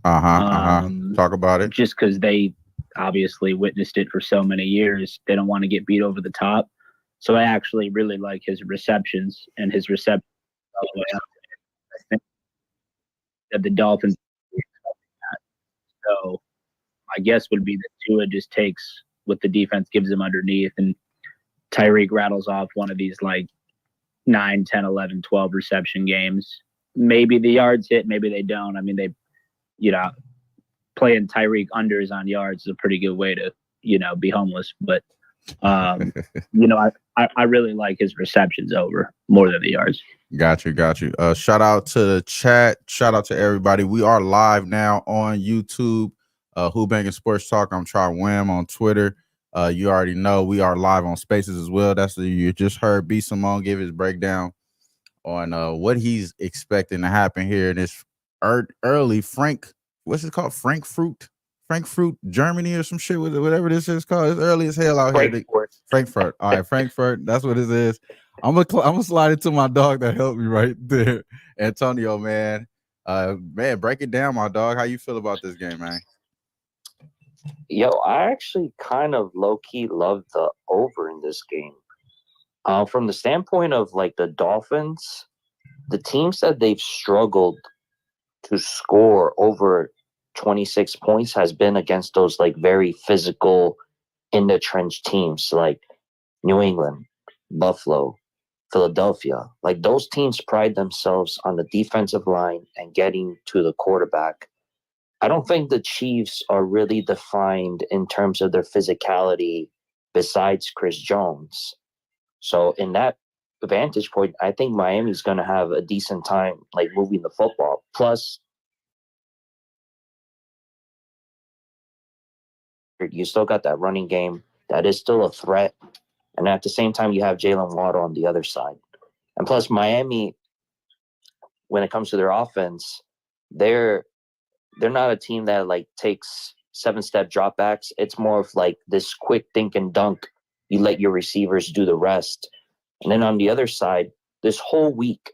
Talk about it. Just because they obviously witnessed it for so many years, they don't want to get beat over the top. So I actually really like his receptions and his reception all the way up. I think that the Dolphins. So my guess would be that Tua just takes what the defense gives him underneath, and Tyreek rattles off one of these like 9, 10, 11, 12 reception games. Maybe the yards hit, maybe they don't. I mean, you know, playing Tyreek unders on yards is a pretty good way to, be homeless. But, I really like his receptions over more than the yards. Got you. Shout out to the chat. Shout out to everybody. We are live now on YouTube. Who-Bangin Sports Talk. I'm Try Wham on Twitter. You already know we are live on Spaces as well. That's you just heard B Simone give his breakdown on what he's expecting to happen here in this early Frank. What's it called? Frankfurt, Germany, or some shit. Whatever this is called. It's early as hell out here. Frankfurt. All right, Frankfurt. That's what it is. I'm gonna slide it to my dog that helped me right there, Antonio. Man, break it down, my dog. How you feel about this game, man? Yo, I actually kind of low key love the over in this game. From the standpoint of like the Dolphins, the teams that they've struggled to score over 26 points has been against those like very physical in the trench teams like New England, Buffalo, Philadelphia. Like those teams pride themselves on the defensive line and getting to the quarterback. I don't think the Chiefs are really defined in terms of their physicality besides Chris Jones. So in that vantage point, I think Miami's going to have a decent time like moving the football. Plus, you still got that running game that is still a threat. And at the same time, you have Jalen Waddle on the other side. And plus, Miami, when it comes to their offense, they're not a team that like takes 7-step dropbacks. It's more of like this quick think and dunk. You let your receivers do the rest. And then on the other side, this whole week,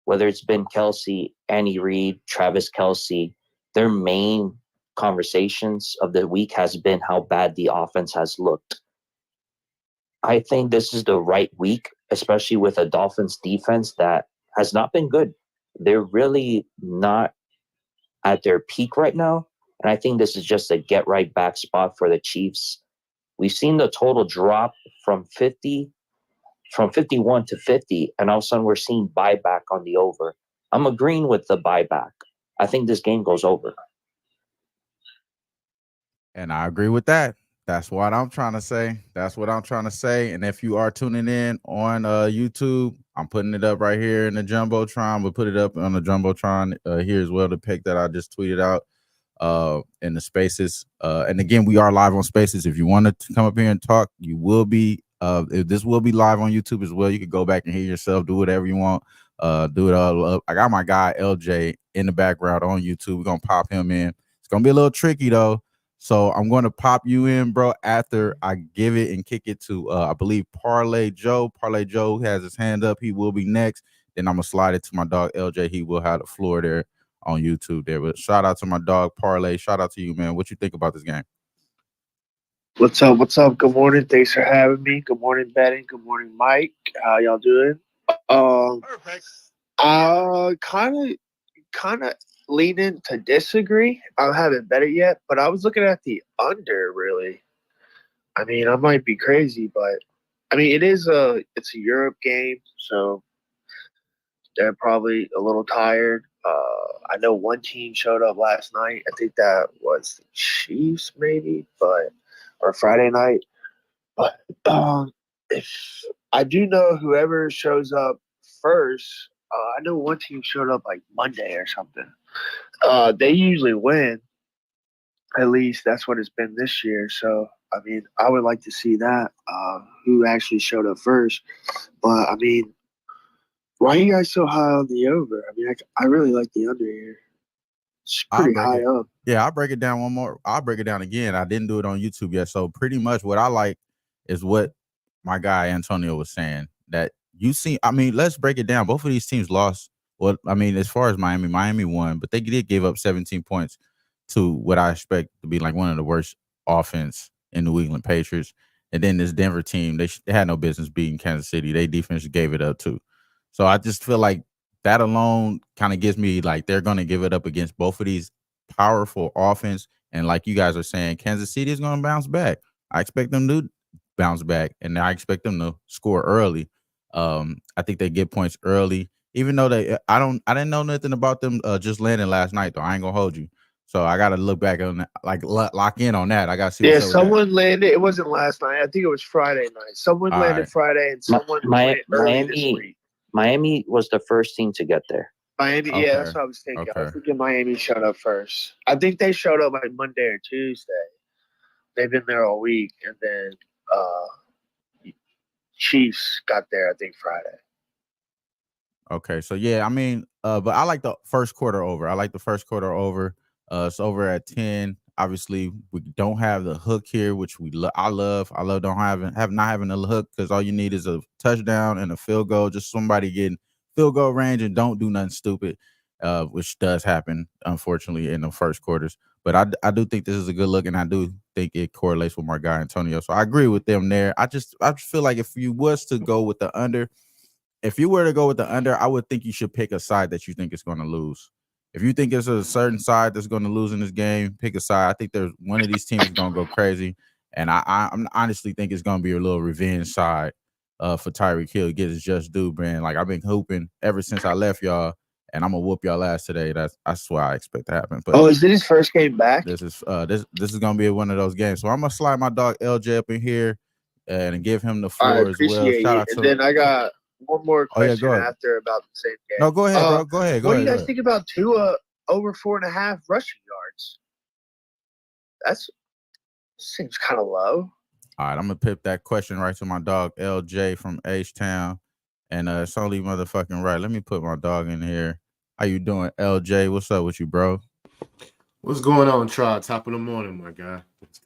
whether it's been Kelsey, Andy Reid, Travis Kelsey, their main conversations of the week has been how bad the offense has looked. I think this is the right week, especially with a Dolphins defense that has not been good. They're really not at their peak right now. And I think this is just a get right back spot for the Chiefs. We've seen the total drop from 51 to 50, and all of a sudden we're seeing buyback on the over. I'm agreeing with the buyback. I think this game goes over. And I agree with that. That's what I'm trying to say. And if you are tuning in on YouTube, I'm putting it up right here in the Jumbotron. We'll put it up on the Jumbotron here as well, the pic that I just tweeted out in the Spaces. And again, we are live on Spaces. If you want to come up here and talk, you will be. This will be live on YouTube as well. You can go back and hear yourself, do whatever you want. Do it all up. I got my guy LJ in the background on YouTube. We're going to pop him in. It's going to be a little tricky, though. So I'm going to pop you in, bro, after I give it and kick it to, I believe, Parlay Joe. Parlay Joe has his hand up. He will be next. Then I'm going to slide it to my dog, LJ. He will have the floor there on YouTube there. But shout out to my dog, Parlay. Shout out to you, man. What you think about this game? What's up? What's up? Good morning. Thanks for having me. Good morning, Betting. Good morning, Mike. How y'all doing? Perfect. Kind of leaning to disagree. I haven't bet it yet, but I was looking at the under. Really, I mean, I might be crazy, but I mean, it's a Europe game, so they're probably a little tired. I know one team showed up last night. I think that was the Chiefs, maybe, or Friday night. But if I do know whoever shows up first, I know one team showed up like Monday or something. They usually win. At least that's what it's been this year. So, I mean, I would like to see that, who actually showed up first. But, I mean, why are you guys so high on the over? I mean, I really like the under here. It's pretty high up. Yeah, I'll break it down one more. I'll break it down again. I didn't do it on YouTube yet. So pretty much what I like is what my guy Antonio was saying. That you see, I mean, let's break it down. Both of these teams lost Well, I mean, as far as Miami won, but they did give up 17 points to what I expect to be like one of the worst offense in New England Patriots. And then this Denver team, they had no business beating Kansas City. They defense gave it up too. So I just feel like that alone kind of gives me like they're going to give it up against both of these powerful offense. And like you guys are saying, Kansas City is going to bounce back. I expect them to bounce back, and I expect them to score early. I think they get points early, even though I didn't know nothing about them just landing last night though. I ain't gonna hold you. So I got to look back on that, like lock in on that. I got to see Yeah, what's up with that. someone landed. It wasn't last night. I think it was Friday night. Someone All landed right. Friday, and someone went early this week. Miami was the first team to get there. Miami, Okay. yeah, that's what I was thinking. I was Okay. thinking Miami showed up first. I think they showed up like Monday or Tuesday. They've been there all week, and then Chiefs got there, I think, Friday. Okay, so yeah, I mean, but I like the first quarter over. I like the first quarter over. It's over at 10. Obviously, we don't have the hook here, which I love. I love not having the hook because all you need is a touchdown and a field goal. Just somebody getting field goal range and don't do nothing stupid, which does happen unfortunately in the first quarters. But I do think this is a good look, and I do think it correlates with my guy Antonio. So I agree with them there. I just feel like if you was to go with the under. If you were to go with the under, I would think you should pick a side that you think is going to lose. If you think it's a certain side that's going to lose in this game, pick a side. I think there's one of these teams is going to go crazy, and I honestly think it's going to be a little revenge side for Tyreek Hill. Get his just due, man. Like I've been hooping ever since I left y'all, and I'm gonna whoop y'all ass today. That's what I expect to happen. But is it his first game back? This is gonna be one of those games. So I'm gonna slide my dog LJ up in here and give him the floor as well. Shout out to. And then I got one more question go ahead. after about the same game. No, go ahead, bro. Go ahead. What do you guys think about Tua over 4.5 rushing yards? That seems kind of low. All right, I'm gonna pip that question right to my dog LJ from H-Town, and it's only motherfucking right. Let me put my dog in here. How you doing, LJ? What's up with you, bro? What's going on, Tribe? Top of the morning, my guy.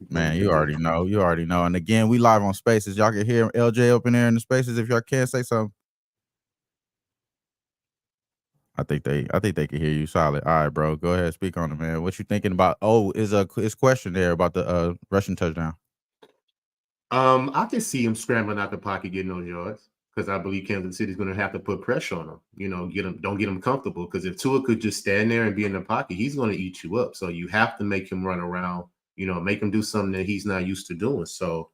Man, you already know. You already know. And again, we live on Spaces. Y'all can hear LJ up in there in the Spaces. If y'all can say something, I think they can hear you solid. All right, bro. Go ahead, speak on it, man. What you thinking about? Oh, is his question there about the rushing touchdown? I can see him scrambling out the pocket, getting those yards, because I believe Kansas City's going to have to put pressure on him. You know, don't get him comfortable. Because if Tua could just stand there and be in the pocket, he's going to eat you up. So you have to make him run around. You know, make him do something that he's not used to doing. So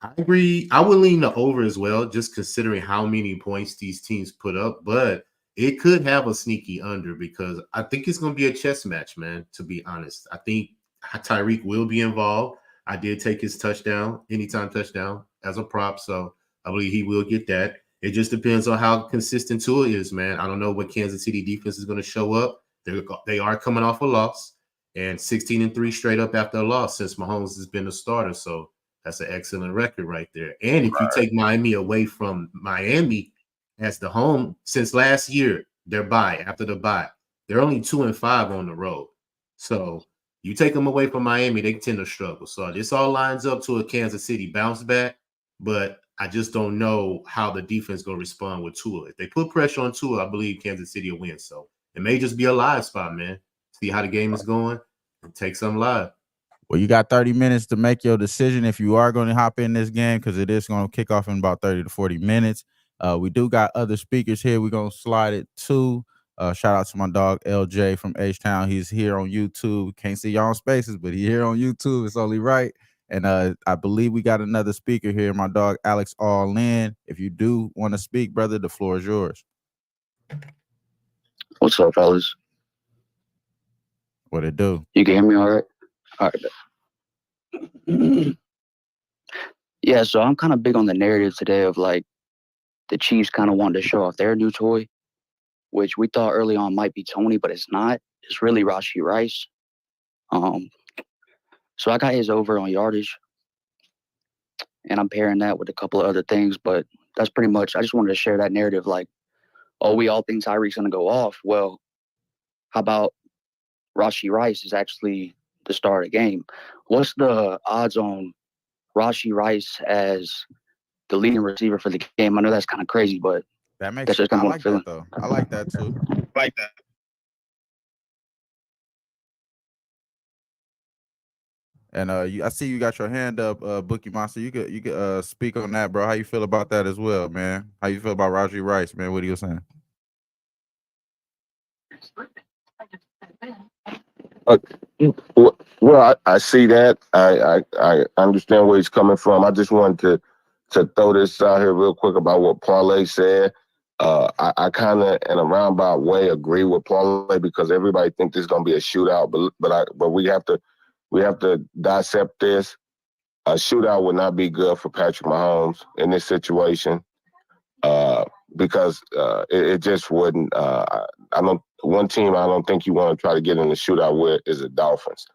I agree. I would lean the over as well, just considering how many points these teams put up. But it could have a sneaky under because I think it's going to be a chess match, man, to be honest. I think Tyreek will be involved. I did take his anytime touchdown as a prop. So I believe he will get that. It just depends on how consistent Tua is, man. I don't know what Kansas City defense is going to show up. They are coming off a loss and 16-3 straight up after a loss since Mahomes has been a starter. So that's an excellent record right there. And if you take Miami away from Miami as the home since last year, after the bye, they're only 2-5 on the road. So you take them away from Miami, they tend to struggle. So this all lines up to a Kansas City bounce back, but I just don't know how the defense going to respond with Tua. If they put pressure on Tua, I believe Kansas City will win. So it may just be a live spot, man. See how the game is going and take some live. Well, you got 30 minutes to make your decision if you are going to hop in this game because it is going to kick off in about 30 to 40 minutes. We do got other speakers here. We're going to slide it to. Shout out to my dog LJ from H-Town. He's here on YouTube. Can't see y'all on Spaces, but he's here on YouTube. It's only right. And I believe we got another speaker here, my dog Alex All In. If you do want to speak, brother, the floor is yours. What's up, fellas? What it do? You can hear me all right? All right. Yeah, so I'm kind of big on the narrative today of like the Chiefs kind of wanted to show off their new toy, which we thought early on might be Tony, but it's not. It's really Rashee Rice. So I got his over on yardage, and I'm pairing that with a couple of other things, but that's pretty much, I just wanted to share that narrative like, oh, we all think Tyreek's going to go off. Well, how about Rashee Rice is actually the star of the game? What's the odds on Rashee Rice as the leading receiver for the game? I know that's kind of crazy, but That makes That's just I kind of what I'm like feeling. that though. I like that too. Like that. And I see you got your hand up, Bookie Monster. You could speak on that, bro. How you feel about that as well, man? How you feel about Rajee Rice, man? What are you saying? Well, I see that. I understand where he's coming from. I just wanted to throw this out here real quick about what Parlay said. I kind of, in a roundabout way, agree with Parlay because everybody thinks this is going to be a shootout, but we have to dissect this. A shootout would not be good for Patrick Mahomes in this situation because it just wouldn't. I don't. One team I don't think you want to try to get in the shootout with is the Dolphins.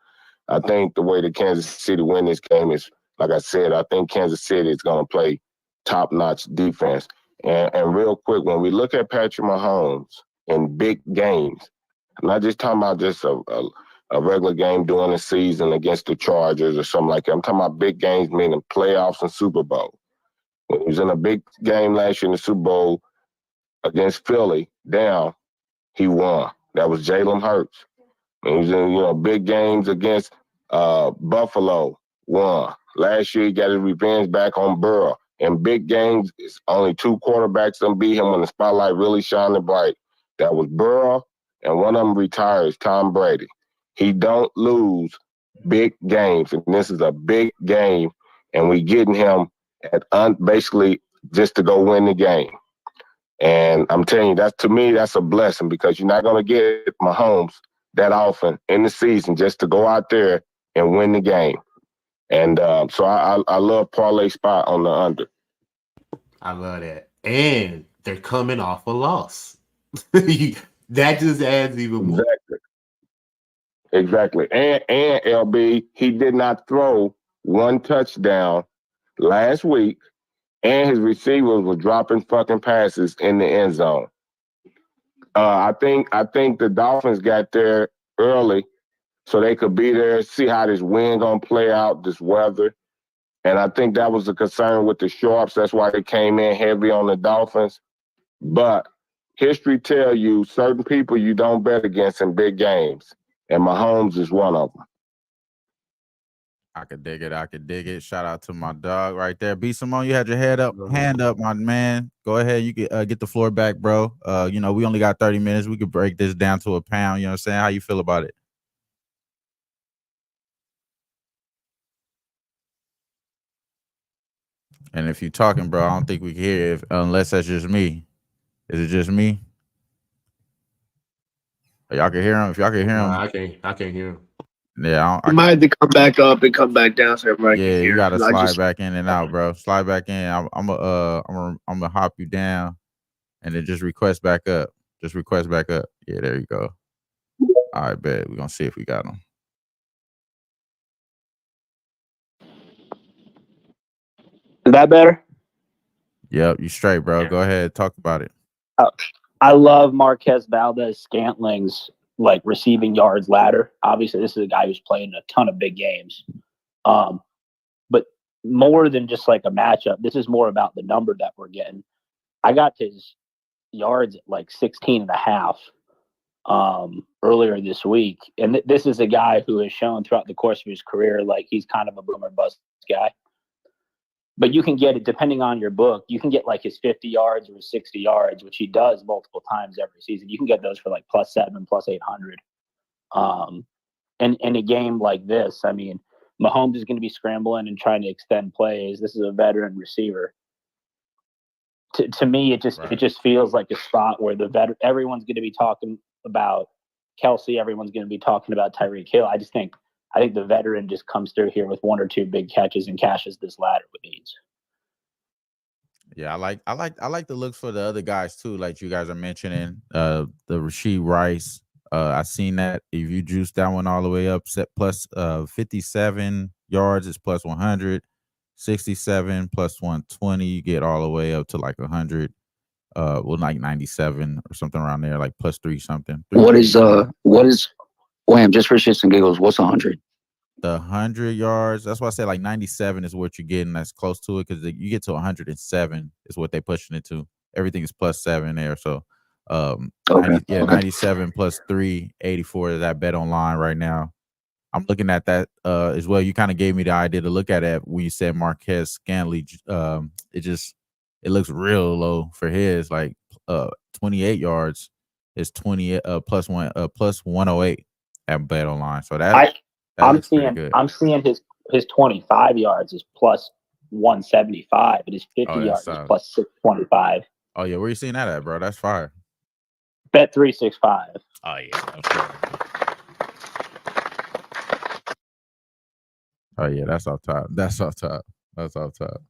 I think the way that Kansas City win this game is, like I said, I think Kansas City is going to play top-notch defense. And real quick, when we look at Patrick Mahomes in big games, I'm not just talking about just a regular game during the season against the Chargers or something like that. I'm talking about big games, meaning playoffs and Super Bowl. When he was in a big game last year in the Super Bowl against Philly, he won. That was Jalen Hurts. He was in, big games against Buffalo, won. Last year, he got his revenge back on Burrow. In big games, it's only two quarterbacks that beat him when the spotlight really shining bright. That was Burrow, and one of them retires, Tom Brady. He don't lose big games, and this is a big game, and we getting him at basically just to go win the game. And I'm telling you, to me, that's a blessing because you're not going to get Mahomes that often in the season just to go out there and win the game. And so I love Parlay spot on the under. I love that. And they're coming off a loss. That just adds even more. Exactly. And LB, he did not throw one touchdown last week, and his receivers were dropping fucking passes in the end zone. I think the Dolphins got there early so they could be there, see how this wind gonna play out, this weather. And I think that was a concern with the Sharps. That's why they came in heavy on the Dolphins. But history tell you certain people you don't bet against in big games. And Mahomes is one of them. I could dig it. I could dig it. Shout out to my dog right there. B Simone, you had your hand up, my man. Go ahead. You can get the floor back, bro. We only got 30 minutes. We could break this down to a pound. You know what I'm saying? How you feel about it? And if you're talking, bro, I don't think we can hear unless that's just me. Is it just me? Y'all can hear him. If y'all can hear him, I can't hear him. Yeah, You might have to come back up and come back down so everybody can hear. You gotta slide back in and out, bro. Slide back in. I'm gonna hop you down, and then just request back up. Just request back up. Yeah, there you go. All right, bet. We're gonna see if we got him. Is that better? Yep, you straight, bro. Go ahead, talk about it. I love Marquez Valdez-Scantling's receiving yards ladder. Obviously, this is a guy who's playing a ton of big games. But more than just a matchup, this is more about the number that we're getting. I got his yards at 16 and a half earlier this week. And this is a guy who has shown throughout the course of his career he's kind of a boomer bust guy. But you can get it, depending on your book, you can get his 50 yards or his 60 yards, which he does multiple times every season. You can get those for +7, +800. And in a game like this, I mean, Mahomes is going to be scrambling and trying to extend plays. This is a veteran receiver. To me, it just feels like a spot where everyone's going to be talking about Kelsey. Everyone's going to be talking about Tyreek Hill. I think the veteran just comes through here with one or two big catches and cashes this ladder with ease. Yeah, I like the looks for the other guys too, like you guys are mentioning. The Rashee Rice. I seen that if you juice that one all the way up, set plus 57 yards is plus 100, 67 plus 120, you get all the way up to 100. 97 or something around there, plus 3 something. What is Wham, just for shits and giggles, what's 100? The 100 yards, that's why I said 97 is what you're getting. That's close to it because you get to 107 is what they pushing it to. everything is +7 there. So Okay. 97 plus 3, 84 is that bet online right now. I'm looking at that as well. You kind of gave me the idea to look at it when you said Marquez Scanley. It looks real low for his, like 28 yards is 20 plus 108 at bet online. So that looks pretty good. I'm seeing his 25 yards is plus 175, and his 50 yards is plus 625. Oh yeah, where you seeing that at, bro? That's fire. Bet 365. Oh yeah, I'm sure. Oh yeah, that's off top. That's off top. That's off top.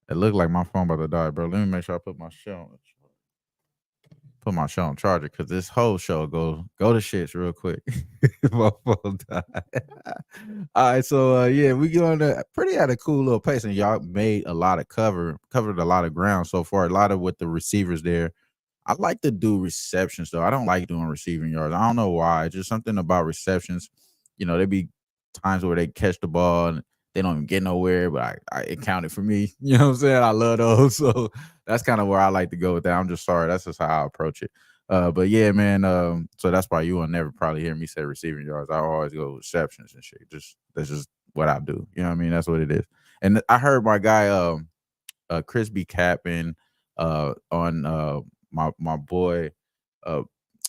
It looked like my phone about to die, bro. Let me make sure I put my show on charger, because this whole show go to shits real quick. My phone died. All right, so yeah, we going to pretty at a cool little pace, and y'all made a lot of covered a lot of ground so far. A lot of with the receivers there. I like to do receptions though. I don't like doing receiving yards. I don't know why. It's just something about receptions. There be times where they catch the ball and they don't even get nowhere, but it counted for me. You know what I'm saying? I love those. So that's kind of where I like to go with that. I'm just sorry. That's just how I approach it. But yeah, man. So that's why you will never probably hear me say receiving yards. I always go receptions and shit. That's just what I do. You know what I mean? That's what it is. And I heard my guy Chris be capping on my boy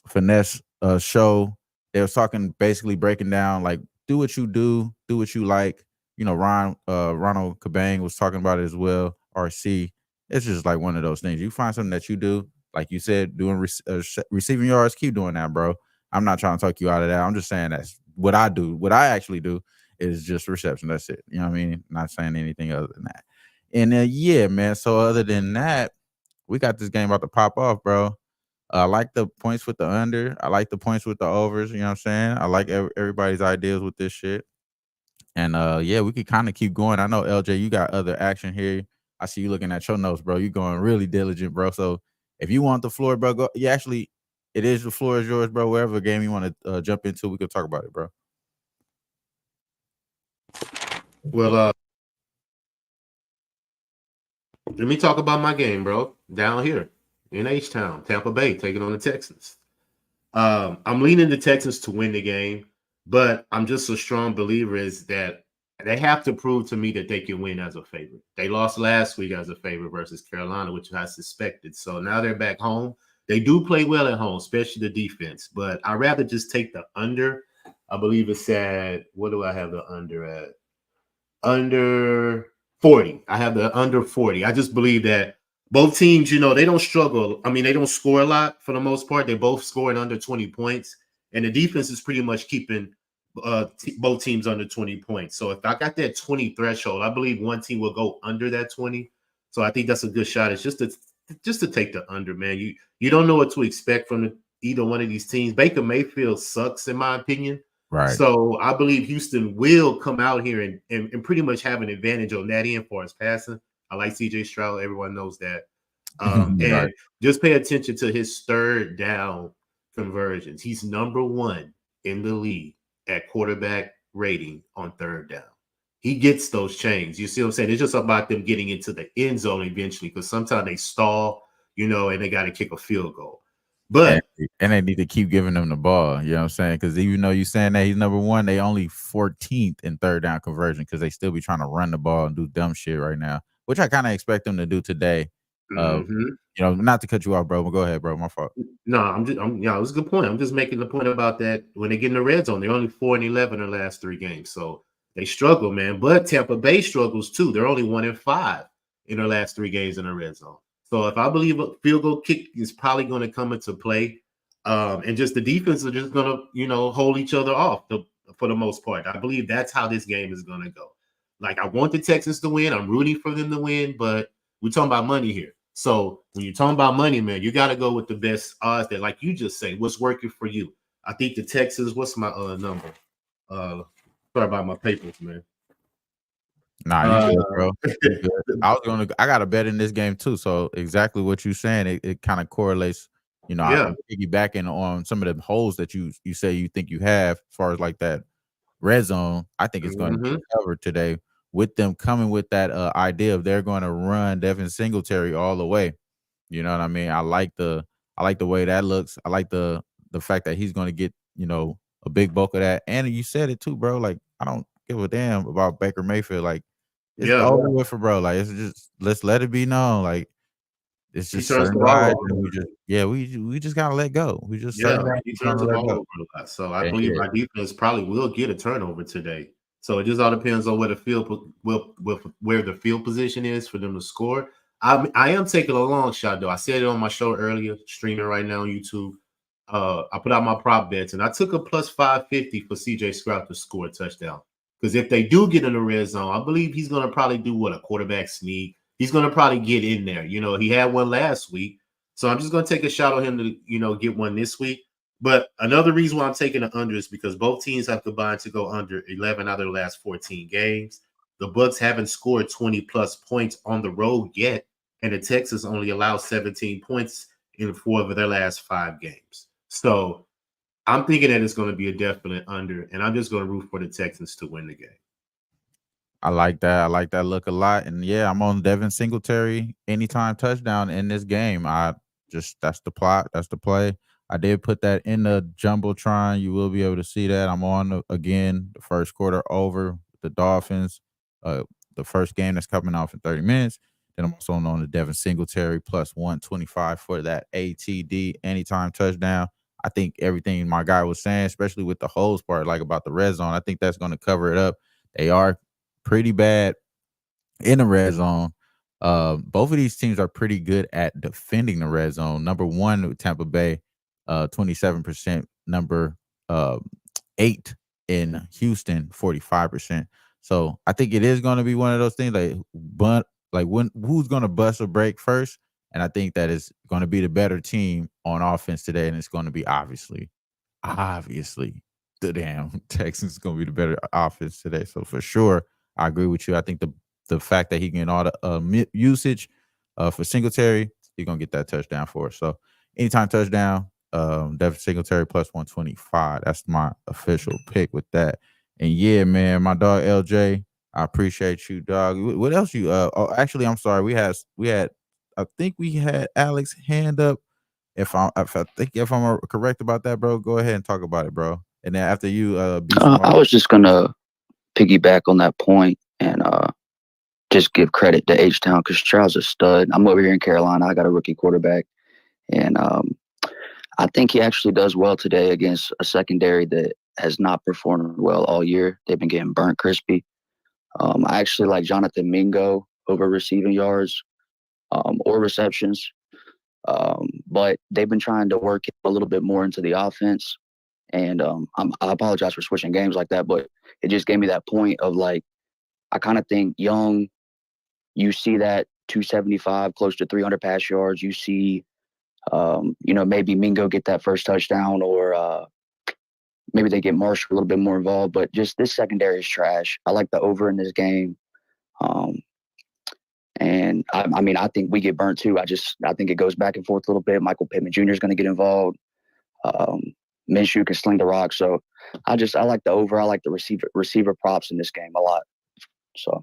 Finesse show. They was talking, basically breaking down, like, do what you do what you like. Ronald Cabang was talking about it as well. RC, it's just like one of those things. You find something that you do, like you said, doing receiving yards, keep doing that, bro. I'm not trying to talk you out of that. I'm just saying that's what I do. What I actually do is just reception. That's it. You know what I mean? Not saying anything other than that. And yeah, man. So other than that, we got this game about to pop off, bro. I like the points with the under. I like the points with the overs. You know what I'm saying? I like everybody's ideas with this shit. And yeah, we could kind of keep going. I know, LJ, you got other action here. I see you looking at your notes, bro. You going really diligent, bro. So if you want the floor, bro, go. Yeah, actually, the floor is yours, bro. Wherever game you want to jump into, we could talk about it, bro. Well, let me talk about my game, bro. Down here in H-Town, Tampa Bay, taking on the Texans. I'm leaning the Texans to win the game, but I'm just a strong believer is that they have to prove to me that they can win as a favorite. They lost last week as a favorite versus Carolina, which I suspected. So now they're back home. They do play well at home, especially the defense, but I'd rather just take the under. I believe it's at, what do I have the under at? Under 40. I have the under 40. I just believe that both teams, they don't struggle. I mean, they don't score a lot for the most part. They're both scoring under 20 points. And the defense is pretty much keeping both teams under 20 points. So if I got that 20 threshold, I believe one team will go under that 20. So I think that's a good shot. It's just to take the under, man. You don't know what to expect from either one of these teams. Baker Mayfield sucks, in my opinion. Right. So I believe Houston will come out here and pretty much have an advantage on that end for his passing. I like CJ Stroud. Everyone knows that. And just pay attention to his third down conversions. He's number one in the league at quarterback rating on third down. He gets those chains. You see what I'm saying? It's just about them getting into the end zone eventually, because sometimes they stall, and they got to kick a field goal. But and they need to keep giving them the ball. You know what I'm saying? Because even though you're saying that he's number one, they only 14th in third down conversion, because they still be trying to run the ball and do dumb shit right now, which I kind of expect them to do today. Not to cut you off, bro, but go ahead, bro. My fault. No, it was a good point. I'm just making the point about that when they get in the red zone, they're only 4-11 in the last 3 games. So they struggle, man. But Tampa Bay struggles too. They're only 1-5 in their last 3 games in the red zone. So if I believe a field goal kick is probably going to come into play, and just the defense are just going to, hold each other off for the most part. I believe that's how this game is going to go. Like, I want the Texans to win. I'm rooting for them to win, but we're talking about money here. So when you're talking about money, man, you got to go with the best odds that, like you just say, what's working for you. I think the Texans, what's my number? Sorry about my papers, man. Nah, you good, bro. You good. I got a bet in this game too. So exactly what you're saying, it kind of correlates. I'm piggybacking on some of the holes that you say you think you have, as far as like that red zone. I think it's going to be covered today, with them coming with that idea of they're going to run Devin Singletary all the way. You know what I mean? I like the way that looks. I like the fact that he's going to get, a big bulk of that. And you said it too, bro. Like, I don't give a damn about Baker Mayfield. Like, it's Yeah, over with for bro. Like, it's just, let's let it be known. Like, it's he just turns certain the ball guys, over. and we just gotta let go. We just certain Yeah, guys he we turns gonna the let ball go. over a lot. So I And believe yeah, our defense probably will get a turnover today. So it just all depends on where the where the field position is for them to score. I am taking a long shot though. I said it on my show earlier, streaming right now on YouTube. I put out my prop bets and I took a plus 550 for CJ Stroud to score a touchdown. Because if they do get in the red zone, I believe he's going to probably do a quarterback sneak. He's going to probably get in there. He had one last week. So I'm just going to take a shot on him to, get one this week. But another reason why I'm taking the under is because both teams have combined to go under 11 out of their last 14 games. The Bucks haven't scored 20 plus points on the road yet, and the Texans only allow 17 points in 4 of their last 5 games. So I'm thinking that it's going to be a definite under, and I'm just going to root for the Texans to win the game. I like that. I like that look a lot. And yeah, I'm on Devin Singletary anytime touchdown in this game. That's the plot. That's the play. I did put that in the Jumbotron. You will be able to see that. I'm on again the first quarter over the Dolphins. The first game that's coming off in 30 minutes. Then I'm also on the Devin Singletary plus 125 for that ATD anytime touchdown. I think everything my guy was saying, especially with the holes part, like about the red zone, I think that's going to cover it up. They are pretty bad in the red zone. Both of these teams are pretty good at defending the red zone. Number one, Tampa Bay, 27%. Number 8 in Houston, 45%. So I think it is going to be one of those things who's going to bust a break first. And I think that is going to be the better team on offense today. And it's going to be obviously the damn Texans going to be the better offense today. So for sure, I agree with you. I think the fact that he getting all the usage for Singletary, he's going to get that touchdown for us. So anytime touchdown, Devin Singletary plus 125. That's my official pick with that. And yeah, man, my dog LJ, I appreciate you, dog. What else you actually, I'm sorry. I think we had Alex hand up. If I'm correct about that, bro, go ahead and talk about it, bro. And then after you I was just gonna piggyback on that point and just give credit to H-Town because Stroud's a stud. I'm over here in Carolina. I got a rookie quarterback, and I think he actually does well today against a secondary that has not performed well all year. They've been getting burnt crispy. I actually like Jonathan Mingo over receiving yards or receptions, but they've been trying to work a little bit more into the offense. And I apologize for switching games like that, but it just gave me that point of like, I kind of think Young, you see that 275, close to 300 pass yards. You see, maybe Mingo get that first touchdown or maybe they get Marshall a little bit more involved. But just this secondary is trash. I like the over in this game. And I think we get burnt too. I think it goes back and forth a little bit. Michael Pittman Jr. is going to get involved. Minshew can sling the rock. So I like the over. I like the receiver props in this game a lot. So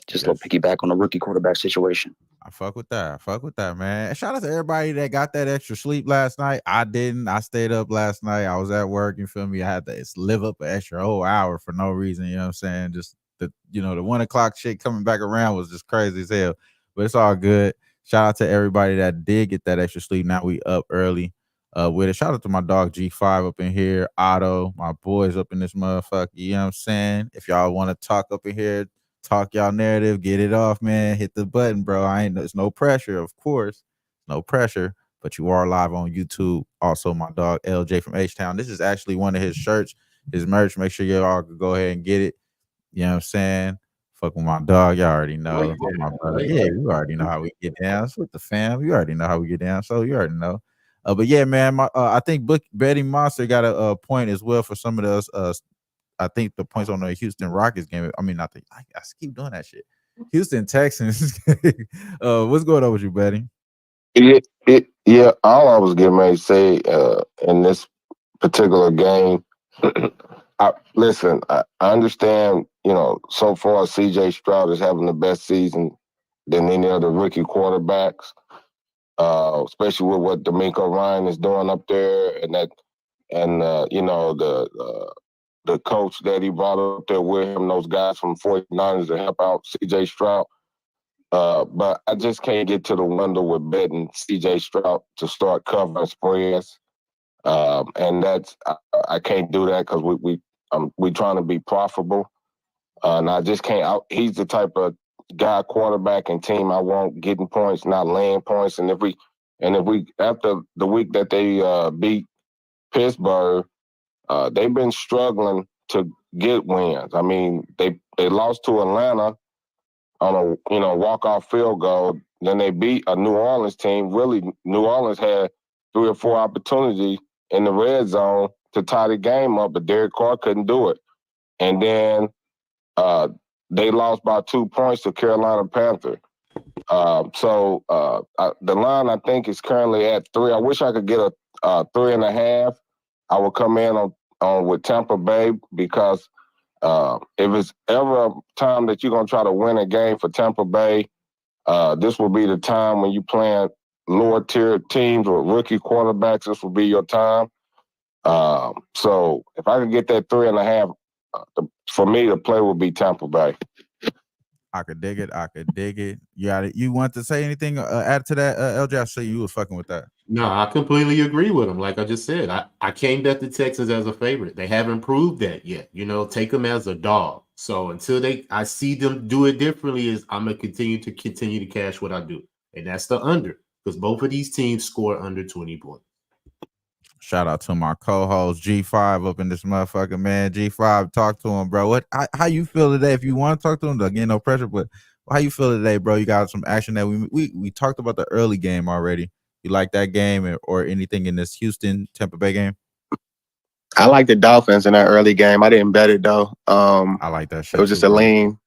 just a little piggyback on the rookie quarterback situation. I fuck with that, man. Shout out to everybody that got that extra sleep last night. I didn't. I stayed up last night. I was at work. You feel me? I had to live up an extra whole hour for no reason. You know what I'm saying? Just the 1 o'clock shit coming back around was just crazy as hell. But it's all good. Shout out to everybody that did get that extra sleep. Now we up early. With it. Shout out to my dog G5 up in here, Otto, my boys up in this motherfucker. You know what I'm saying? If y'all want to talk up in here, talk y'all narrative, get it off, man. Hit the button, bro. There's no pressure, of course. No pressure, but you are live on YouTube. Also, my dog LJ from H-Town. This is actually one of his shirts, his merch. Make sure y'all can go ahead and get it. You know what I'm saying? Fuck with my dog. Y'all already know. My brother. Yeah, you already know how we get down. It's with the fam. You already know how we get down. So you already know. But yeah, man, I think Betting Monster got a point as well for some of those. I think the points on the Houston Rockets game. I mean, I keep doing that shit. Houston Texans. What's going on with you, Betty? Yeah. All I was getting ready to say in this particular game. I understand. So far CJ Stroud is having the best season than any other rookie quarterbacks. especially with what D'Amico Ryan is doing up there, and the coach that he brought up there with him, those guys from 49ers to help out C.J. Stroud. But I just can't get to the window with betting C.J. Stroud to start covering spreads. And I can't do that because we trying to be profitable. And I just can't. He's the type of guy, quarterback, and team I want getting points, not laying points. And if we after the week that they beat Pittsburgh, they've been struggling to get wins. I mean, they lost to Atlanta on a walk-off field goal. Then they beat a New Orleans team. Really, New Orleans had 3 or 4 opportunities in the red zone to tie the game up, but Derek Carr couldn't do it. And then they lost by 2 points to Carolina Panthers. So the line, I think, is currently at 3. I wish I could get a 3.5. I would come in on with Tampa Bay because if it's ever a time that you're going to try to win a game for Tampa Bay, this will be the time when you playing lower tier teams with rookie quarterbacks. This will be your time. So if I could get that 3.5, for me, the play would be Tampa Bay. I could dig it. You want to say anything? Add to that, LJ? I see you was fucking with that. No, I completely agree with him. Like I just said, I can't bet the Texans as a favorite. They haven't proved that yet. Take them as a dog. So until I see them do it differently, I'm gonna continue to cash what I do, and that's the under, because both of these teams score under 20 points. Shout out to my co-host G5 up in this motherfucker, man. G5, talk to him, bro. How you feel today? If you want to talk to him, again, no pressure, but how you feel today, bro? You got some action that we talked about the early game already. You like that game or anything in this Houston Tampa Bay game? I like the Dolphins in that early game. I didn't bet it though. I like that shit. It was just a lean.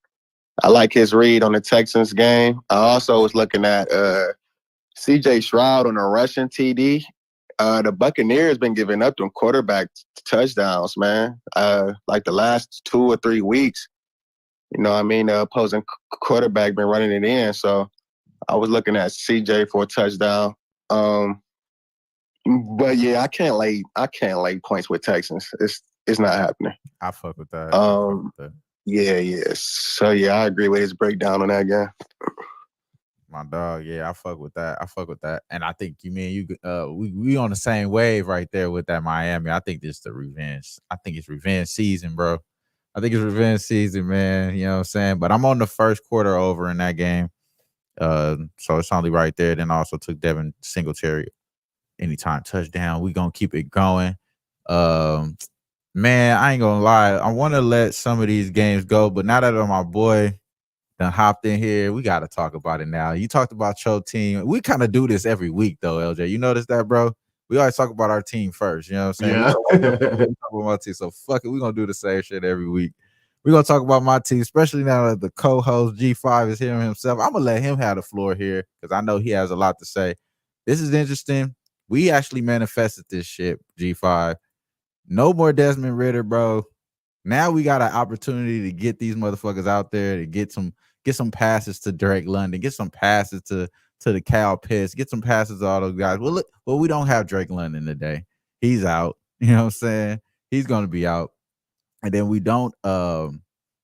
I like his read on the Texans game. I also was looking at C.J. Stroud on a rushing TD. The Buccaneers been giving up them quarterback touchdowns, man. Like the last 2 or 3 weeks. The opposing quarterback been running it in. So I was looking at CJ for a touchdown. But yeah, I can't lay points with Texans. It's not happening. I fuck with that. Yeah. So yeah, I agree with his breakdown on that game. My dog, yeah, I fuck with that. And I think we on the same wave right there with that Miami. I think this is the revenge. I think it's revenge season, bro. I think it's revenge season, man. You know what I'm saying? But I'm on the first quarter over in that game. So it's only right there. Then I also took Devin Singletary anytime touchdown. We gonna keep it going. Man, I ain't gonna lie. I want to let some of these games go, but now that my boy done hopped in here, we got to talk about it now. You talked about your team. We kind of do this every week, though, LJ. You notice that, bro? We always talk about our team first. You know what I'm saying? Yeah. We talk about my team, so fuck it. We're going to do the same shit every week. We're going to talk about my team, especially now that the co-host G5 is here himself. I'm going to let him have the floor here because I know he has a lot to say. This is interesting. We actually manifested this shit, G5. No more Desmond Ridder, bro. Now we got an opportunity to get these motherfuckers out there to get some passes to Drake London, get some passes to the Cal Pitts, get some passes to all those guys. Well, we don't have Drake London today. He's out. You know what I'm saying? He's going to be out. And then we don't have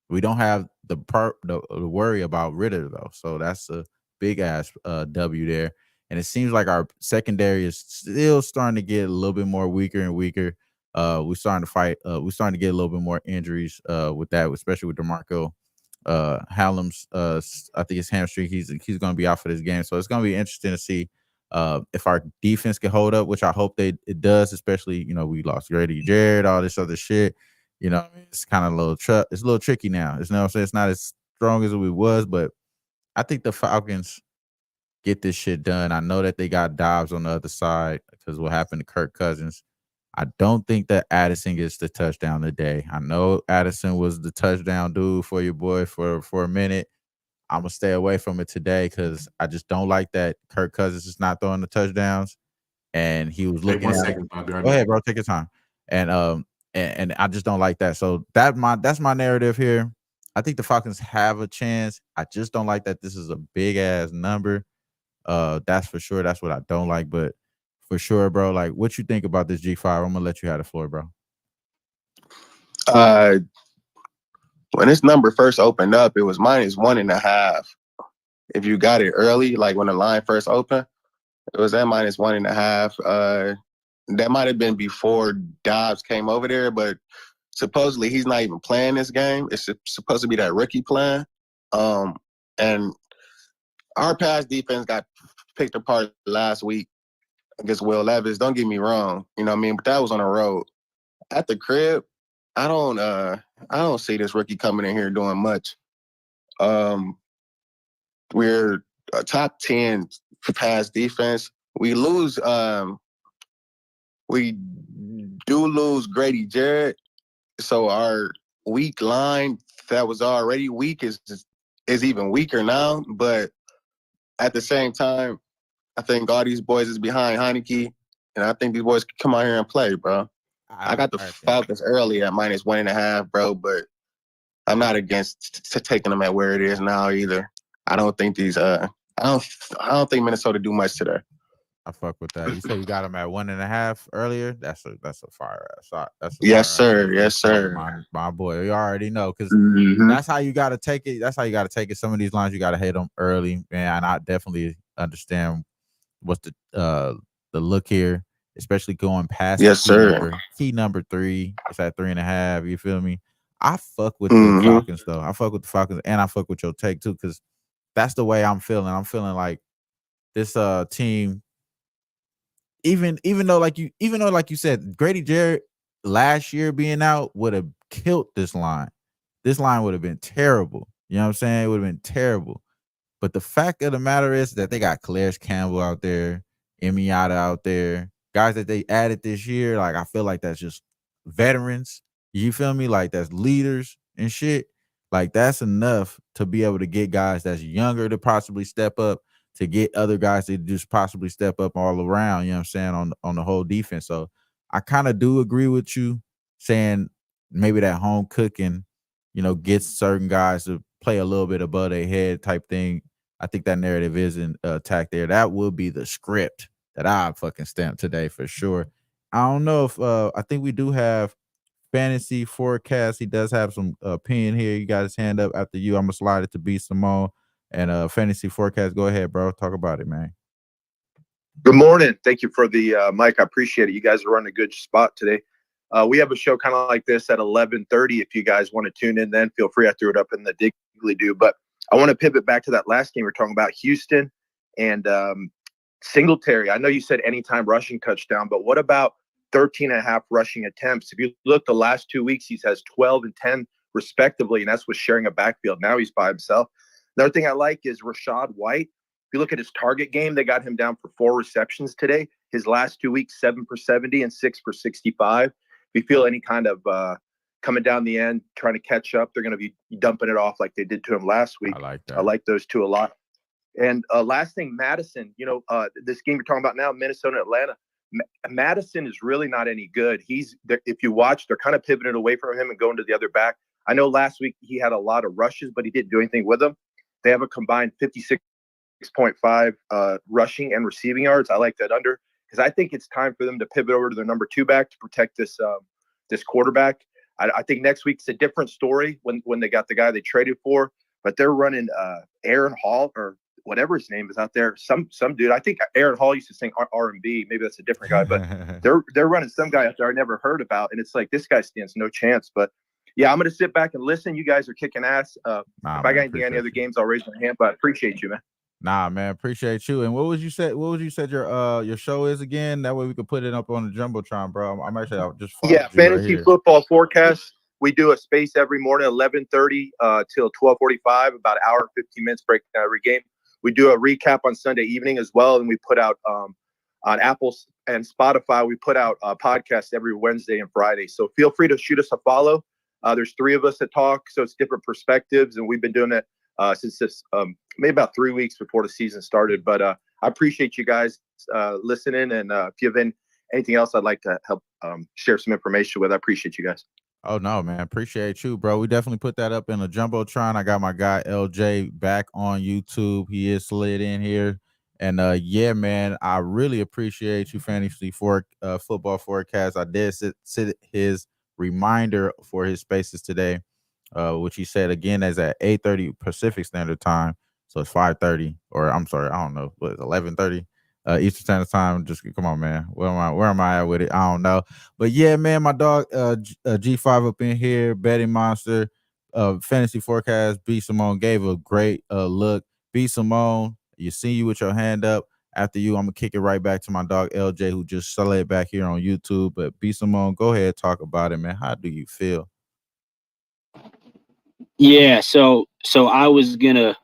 the worry about Ritter though. So that's a big ass W there. And it seems like our secondary is still starting to get a little bit more weaker and weaker. We're starting to get a little bit more injuries with that, especially with DeMarco Hallam's I think his hamstring. He's going to be out for this game, so it's going to be interesting to see if our defense can hold up, which I hope it does. Especially we lost Grady Jarrett, all this other shit. It's kind of it's a little tricky now. It's I'm saying it's not as strong as we was, but I think the Falcons get this shit done. I know that they got Dobbs on the other side because what happened to Kirk Cousins. I don't think that Addison gets the touchdown today. I know Addison was the touchdown dude for your boy for a minute. I'm going to stay away from it today because I just don't like that Kirk Cousins is not throwing the touchdowns. And he was looking at it. Go ahead, bro. Take your time. And I just don't like that. So that's my narrative here. I think the Falcons have a chance. I just don't like that this is a big-ass number. That's for sure. That's what I don't like. But for sure, bro, like what you think about this G5? I'm gonna let you have the floor, bro. When this number first opened up, it was -1.5. If you got it early, like when the line first opened, it was at -1.5. That might have been before Dobbs came over there, but supposedly he's not even playing this game. It's supposed to be that rookie playing. And our pass defense got picked apart last week against Will Levis. Don't get me wrong, you know what I mean? But that was on the road. At the crib, I don't see this rookie coming in here doing much. We're a top 10 pass defense. We do lose Grady Jarrett, so our weak line that was already weak is even weaker now. But at the same time, I think all these boys is behind Heineke, and I think these boys can come out here and play, bro. I got the Falcons early at -1.5, bro, but I'm not against taking them at where it is now either. I don't think I don't think Minnesota do much today. I fuck with that. You say you got him at 1.5 earlier. That's a fire ass shot. That's a Yes, fire sir. Yes, sir. My boy. You already know because Mhm. that's how you got to take it. That's how you got to take it. Some of these lines you got to hit them early, man. And I definitely understand what's the look here, especially going past Yes, key sir. number 3. It's at 3.5. You feel me? I fuck with the Mhm. Falcons though. I fuck with the Falcons, and I fuck with your take too, because that's the way I'm feeling. I'm feeling like this team. Even though like you said, Grady Jarrett last year being out would have killed this line. This line would have been terrible. You know what I'm saying? It would have been terrible. But the fact of the matter is that they got Calais Campbell out there, Emiata out there, guys that they added this year. Like I feel like that's just veterans. You feel me? Like that's leaders and shit. Like that's enough to be able to get guys that's younger to possibly step up, to get other guys to just possibly step up all around. You know what I'm saying, on the whole defense. So I kind of do agree with you saying maybe that home cooking, gets certain guys to play a little bit above their head type thing. I think that narrative is in attack there. That will be the script that I fucking stamp today for sure. I don't know if I think we do have fantasy forecast. He does have some opinion here. You got his hand up after you. I'm gonna slide it to B Simone and fantasy forecast. Go ahead, bro. Talk about it, man. Good morning. Thank you for the mic. I appreciate it. You guys are running a good spot today. We have a show kind of like this at 11:30. If you guys want to tune in, then feel free. I threw it up in the diggly do, but I want to pivot back to that last game we were talking about, Houston and Singletary. I know you said anytime rushing touchdown, but what about 13.5 rushing attempts? If you look the last 2 weeks, he has 12 and 10 respectively, and that's with sharing a backfield. Now he's by himself. Another thing I like is Rashad White. If you look at his target game, they got him down for 4 receptions today. His last 2 weeks, 7 for 70 and 6 for 65. If you feel any kind of coming down the end, trying to catch up, they're going to be dumping it off like they did to him last week. I like that. I like those two a lot. And last thing, Madison, this game you're talking about now, Minnesota, Atlanta, Madison is really not any good. If you watch, they're kind of pivoting away from him and going to the other back. I know last week he had a lot of rushes, but he didn't do anything with them. They have a combined 56.5 rushing and receiving yards. I like that under because I think it's time for them to pivot over to their number 2 back to protect this quarterback. I think next week's a different story when they got the guy they traded for, but they're running Aaron Hall or whatever his name is out there. Some dude. I think Aaron Hall used to sing R&B. Maybe that's a different guy, but they're running some guy out there I never heard about, and it's like this guy stands no chance. But yeah, I'm gonna sit back and listen. You guys are kicking ass. If I got anything, any other games, I'll raise my hand. But I appreciate you, man. Nah, man, appreciate you. And what was you said your show is again? That way we could put it up on the Jumbotron, bro. I'm actually I'll just fantasy football forecast. We do a space every morning, 11:30 till 12:45, about an hour and 15 minutes breaking down every game. We do a recap on Sunday evening as well, and we put out on Apple and Spotify. We put out podcasts every Wednesday and Friday. So feel free to shoot us a follow. There's 3 of us that talk, so it's different perspectives, and we've been doing it since this maybe about 3 weeks before the season started. But I appreciate you guys listening, and if you have anything else I'd like to help share some information with, I appreciate you guys. Oh no, man, appreciate you, bro. We definitely put that up in a Jumbotron. I got my guy LJ back on YouTube. He is slid in here. And yeah, man, I really appreciate you, Fantasy Football Forecast. I did sit his reminder for his spaces today, which he said again is at 8:30 Pacific Standard Time. So it's 5:30, or I'm sorry, I don't know, what 11:30 Eastern Standard Time. Just come on, man. Where am I at with it? I don't know. But yeah, man, my dog G5 up in here, betting monster, fantasy forecast. B Simone gave a great look. B Simone, you see you with your hand up. After you, I'm gonna kick it right back to my dog LJ, who just slid back here on YouTube. But B Simone, go ahead, talk about it, man. How do you feel? Yeah, so I was gonna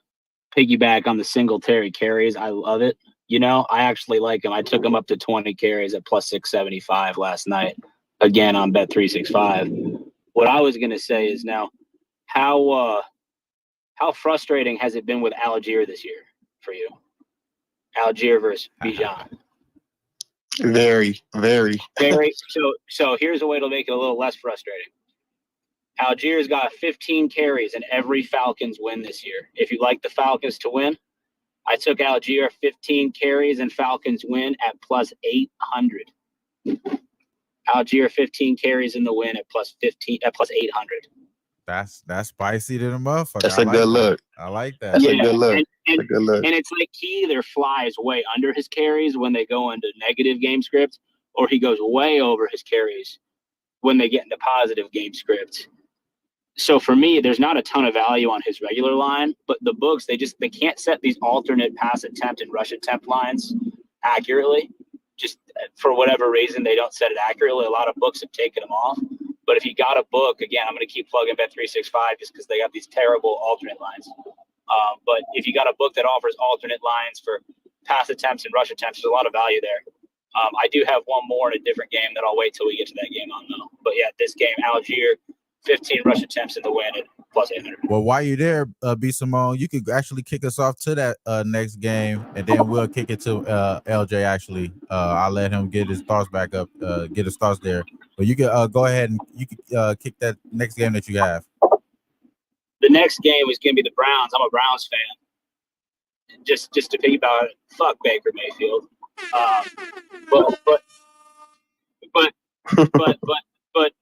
piggyback on the Singletary carries. I love it. You know, I actually like him. I took him up to 20 carries at plus 675 last night. Again on Bet365. What I was gonna say is now, how frustrating has it been with Algier this year for you? Algier versus Bijan. Very, very. Very. So here's a way to make it a little less frustrating. Algier's got 15 carries in every Falcons win this year. If you'd like the Falcons to win, I took Algier 15 carries and Falcons win at plus 800. Algier 15 carries in the win at plus 800. That's spicy to the motherfucker. That's a good look. I like that. That's a good look. And a good look. And it's like he either flies way under his carries when they go into negative game script, or he goes way over his carries when they get into positive game script. So for me, there's not a ton of value on his regular line, but the books, they can't set these alternate pass attempt and rush attempt lines accurately. Just for whatever reason, they don't set it accurately. A lot of books have taken them off. But if you got a book, again, I'm going to keep plugging Bet365 just because they got these terrible alternate lines. But if you got a book that offers alternate lines for pass attempts and rush attempts, there's a lot of value there. I do have one more in a different game that I'll wait till we get to that game on, though. But yeah, this game, Algier, 15 rush attempts in the win at plus 800. Well, while you're there, B Simone, you could actually kick us off to that next game, and then we'll kick it to LJ. Actually, I'll let him get his thoughts back up, get his thoughts there. But you can go ahead and you can kick that next game that you have. The next game is going to be the Browns. I'm a Browns fan. Just to piggyback, fuck Baker Mayfield.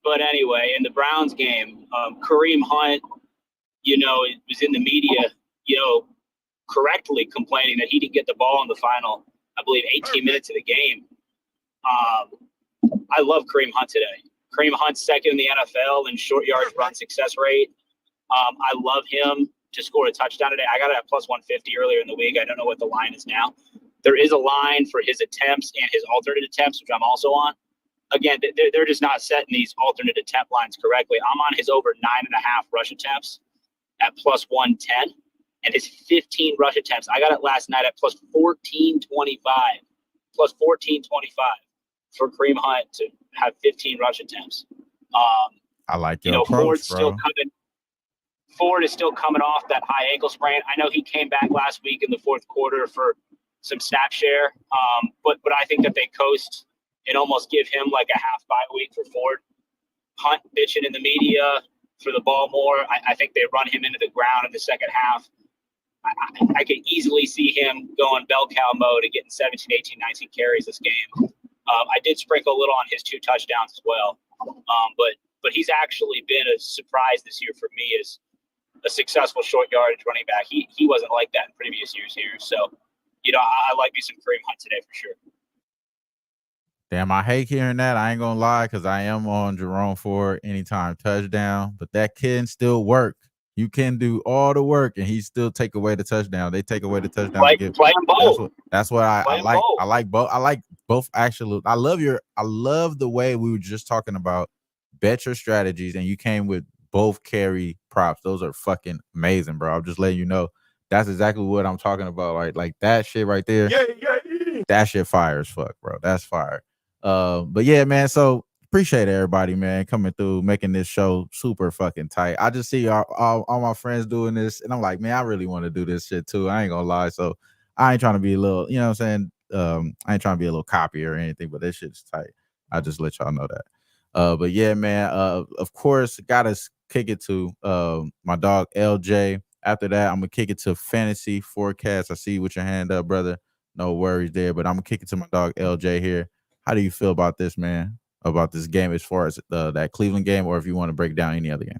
But anyway, in the Browns game, Kareem Hunt, it was in the media, correctly complaining that he didn't get the ball in the final, I believe, 18 minutes of the game. I love Kareem Hunt today. Kareem Hunt's second in the NFL in short yards run success rate. I love him to score a touchdown today. I got it at plus 150 earlier in the week. I don't know what the line is now. There is a line for his attempts and his alternate attempts, which I'm also on. Again, they're just not setting these alternate attempt lines correctly. I'm on his over 9.5 rush attempts at plus 110, and his 15 rush attempts. I got it last night at plus 1425. Plus 1425 for Kareem Hunt to have 15 rush attempts. I like your approach, bro. Ford is still coming off that high ankle sprain. I know he came back last week in the fourth quarter for some snap share, but I think that they coast and almost give him like a half bye week for Ford. Hunt bitching in the media for the ball more. I think they run him into the ground in the second half. I could easily see him going bell cow mode and getting 17, 18, 19 carries this game. I did sprinkle a little on his 2 touchdowns as well. But he's actually been a surprise this year for me as a successful short yardage running back. He wasn't like that in previous years here. So, I like me some Kareem Hunt today for sure. Damn, I hate hearing that. I ain't gonna lie, because I am on Jerome Ford anytime touchdown, but that can still work. You can do all the work and he still take away the touchdown. They take away the touchdown. Play them both. That's what I like. Both. I like both. I like both actually. I love the way we were just talking about bet your strategies, and you came with both carry props. Those are fucking amazing, bro. I'm just letting you know. That's exactly what I'm talking about. Like that shit right there. Yeah. That shit fire as fuck, bro. That's fire. But yeah, man. So appreciate everybody, man, coming through, making this show super fucking tight. I just see all my friends doing this, and I'm like, man, I really want to do this shit too. I ain't gonna lie. So I ain't trying to be a little, you know what I'm saying? I ain't trying to be a little copy or anything, but this shit's tight. I just let y'all know that. But yeah, man. Of course, gotta kick it to my dog LJ. After that, I'm gonna kick it to Fantasy Forecast. I see you with your hand up, brother. No worries there. But I'm gonna kick it to my dog LJ here. How do you feel about this, man? About this game as far as that Cleveland game, or if you want to break down any other game?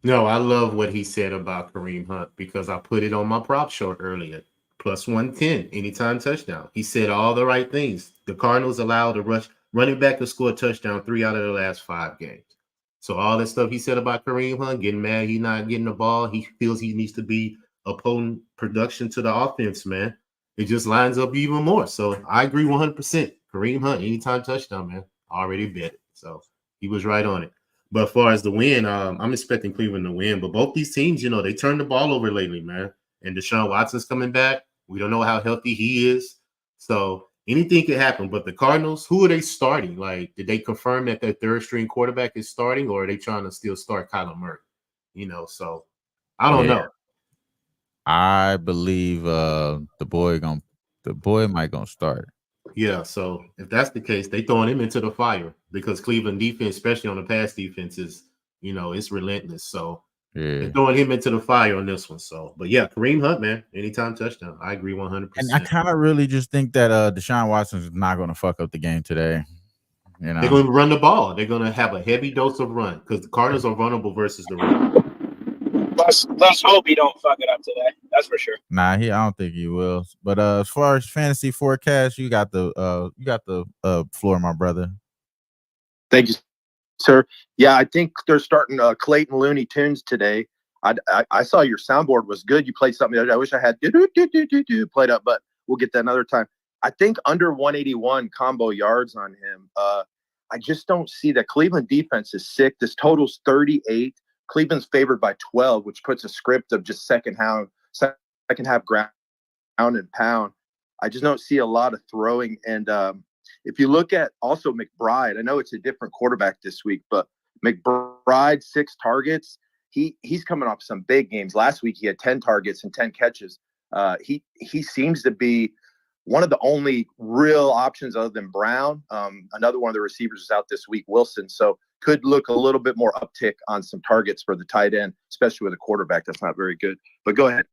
No, I love what he said about Kareem Hunt because I put it on my prop short earlier. Plus 110, anytime touchdown. He said all the right things. The Cardinals allowed a running back to score a touchdown 3 out of the last 5 games. So all that stuff he said about Kareem Hunt, getting mad he's not getting the ball, he feels he needs to be a potent production to the offense, man. It just lines up even more. So I agree 100%. Kareem Hunt, anytime touchdown, man. Already bet it. So he was right on it. But as far as the win, I'm expecting Cleveland to win. But both these teams, they turned the ball over lately, man. And Deshaun Watson's coming back. We don't know how healthy he is. So anything could happen. But the Cardinals, who are they starting? Like, did they confirm that their third string quarterback is starting, or are they trying to still start Kyler Murray? So I don't know. I believe the boy might gonna start. Yeah, so if that's the case, they throwing him into the fire because Cleveland defense, especially on the pass defense, is it's relentless. So they're throwing him into the fire on this one. So, but yeah, Kareem Hunt, man, anytime touchdown. I agree 100%. And I kind of really just think that Deshaun Watson is not gonna fuck up the game today. They're going to run the ball. They're going to have a heavy dose of run because the Cardinals are vulnerable versus the run. Let's hope he don't fuck it up today. That's for sure. Nah, I don't think he will. But as far as fantasy forecast, you got the floor, my brother. Thank you, sir. Yeah, I think they're starting Clayton Looney Tunes today. I saw your soundboard was good. You played something. I wish I had played up, but we'll get that another time. I think under 181 combo yards on him. I just don't see that. Cleveland defense is sick. This total's 38. Cleveland's favored by 12, which puts a script of just second half ground and pound. I just don't see a lot of throwing. And if you look at also McBride, I know it's a different quarterback this week, but McBride, 6 targets. He's coming off some big games. Last week he had 10 targets and 10 catches. He seems to be one of the only real options other than Brown. Another one of the receivers is out this week, Wilson. So could look a little bit more uptick on some targets for the tight end, especially with a quarterback that's not very good. But go ahead.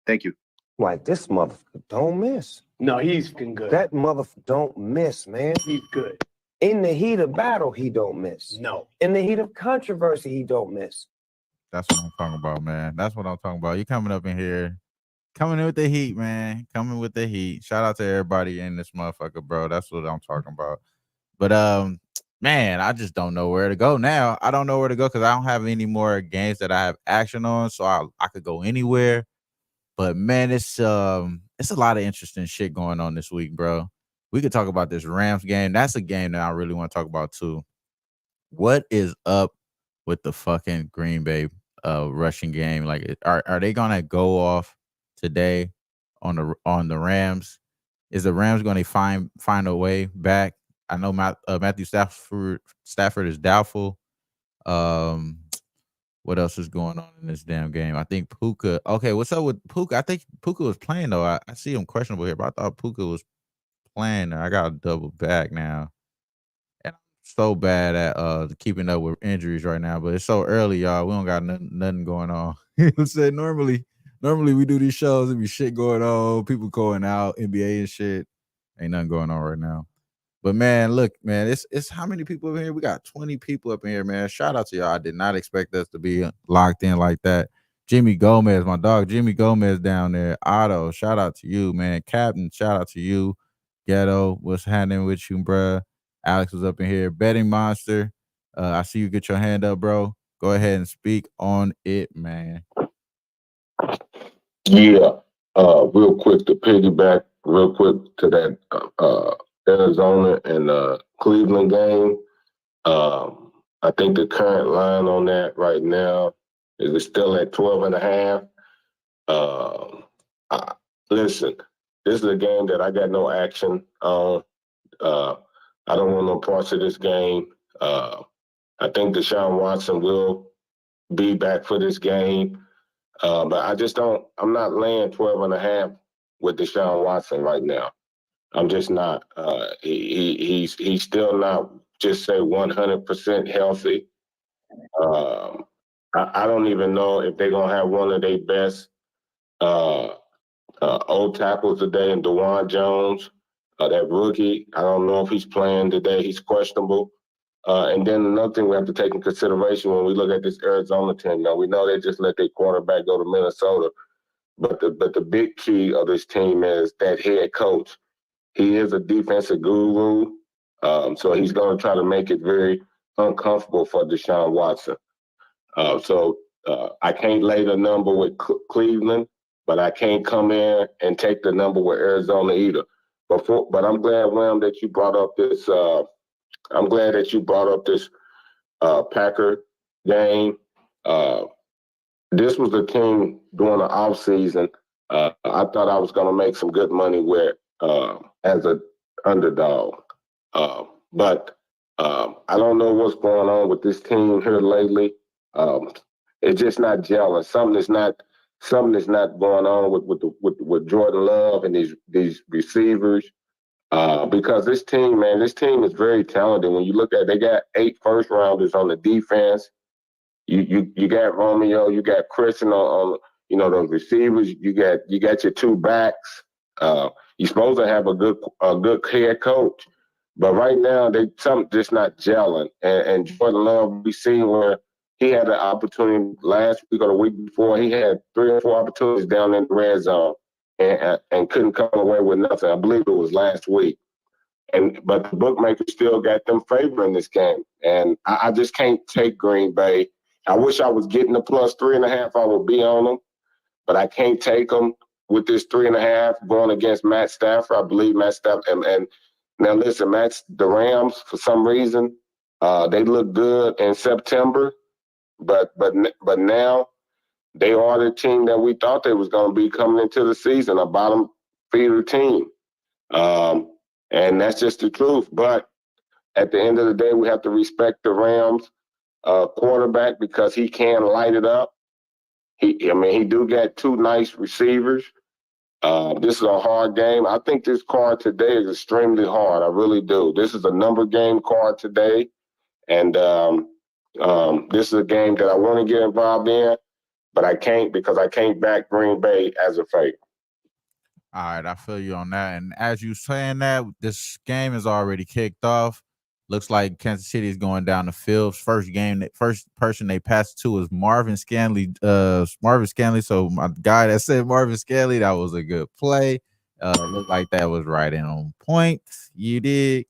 Thank you. Like, this motherfucker don't miss. No, he's fucking good. That motherfucker don't miss, man. He's good. In the heat of battle, he don't miss. No. In the heat of controversy, he don't miss. That's what I'm talking about, man. That's what I'm talking about. You coming up in here, coming in with the heat, man. Coming with the heat. Shout out to everybody in this motherfucker, bro. That's what I'm talking about. But man, I just don't know where to go now. I don't know where to go because I don't have any more games that I have action on, so I could go anywhere. But man, it's a lot of interesting shit going on this week, bro. We could talk about this Rams game. That's a game that I really want to talk about too. What is up with the fucking Green Bay rushing game? Like, are they gonna go off today on the Rams? Is the Rams going to find a way back? I know Matthew Stafford is doubtful. What else is going on in this damn game? I think Puka. Okay, what's up with Puka? I think Puka was playing though. I see him questionable here, but I thought Puka was playing. I got to double back now. And I'm so bad at keeping up with injuries right now, but it's so early, y'all. We don't got nothing going on. You know what I'm saying? Normally we do these shows and be shit going on, people going out, NBA and shit. Ain't nothing going on right now. But man, look, man, it's how many people up here? We got 20 people up in here, man. Shout out to y'all. I did not expect us to be locked in like that. Jimmy Gomez, my dog, Jimmy Gomez down there. Otto, shout out to you, man. Captain, shout out to you. Ghetto, what's happening with you, bruh? Alex was up in here. Betting Monster, I see you get your hand up, bro. Go ahead and speak on it, man. Yeah, real quick to piggyback real quick to that Arizona and Cleveland game. I think the current line on that right now is still at 12.5. Listen, this is a game that I got no action on. I don't want no parts of this game. I think Deshaun Watson will be back for this game. But I'm not laying 12.5 with Deshaun Watson right now. I'm just not. He's still not, just say 100% healthy. I don't even know if they're going to have one of their best Old tackles today, and DeJuan Jones, that rookie. I don't know if he's playing today. He's questionable. And then another thing we have to take in consideration when we look at this Arizona team. Now we know they just let their quarterback go to Minnesota, but the big key of this team is that head coach. He is a defensive guru, so he's going to try to make it very uncomfortable for Deshaun Watson. I can't lay the number with Cleveland, but I can't come in and take the number with Arizona either. But I'm glad, William, that you brought up this. I'm glad that you brought up this Packer game. This was the team during the offseason. I thought I was going to make some good money with as an underdog. But I don't know what's going on with this team here lately. It's just not gelling. Something is not going on with Jordan Love and these receivers. Because this team is very talented. When you look at it, they got 8 first rounders on the defense. You got Romeo, you got Christian on those receivers. You got your 2 backs. You're supposed to have a good head coach, but right now something just not gelling. And Jordan Love, we seen where he had an opportunity last week or the week before. He had 3 or 4 opportunities down in the red zone and couldn't come away with nothing. I believe it was last week. But the bookmakers still got them favoring this game, and I just can't take Green Bay. I wish I was getting the plus 3.5. I would be on them, but I can't take them with this 3.5 going against Matt Stafford. I believe Matt Stafford. And now listen, the Rams, for some reason, they look good in September, but now they are the team that we thought they was going to be coming into the season, a bottom feeder team. And that's just the truth. But at the end of the day, we have to respect the Rams quarterback because he can light it up. He do get 2 nice receivers. This is a hard game. I think this card today is extremely hard. I really do. This is a number game card today. And this is a game that I want to get involved in, but I can't because I can't back Green Bay as a favorite. All right, I feel you on that. And as you saying that, this game is already kicked off. Looks like Kansas City is going down the field. First person they passed to was Marvin Scanley. So my guy that said Marvin Scanley, that was a good play. Looked like that was right in on point. You did.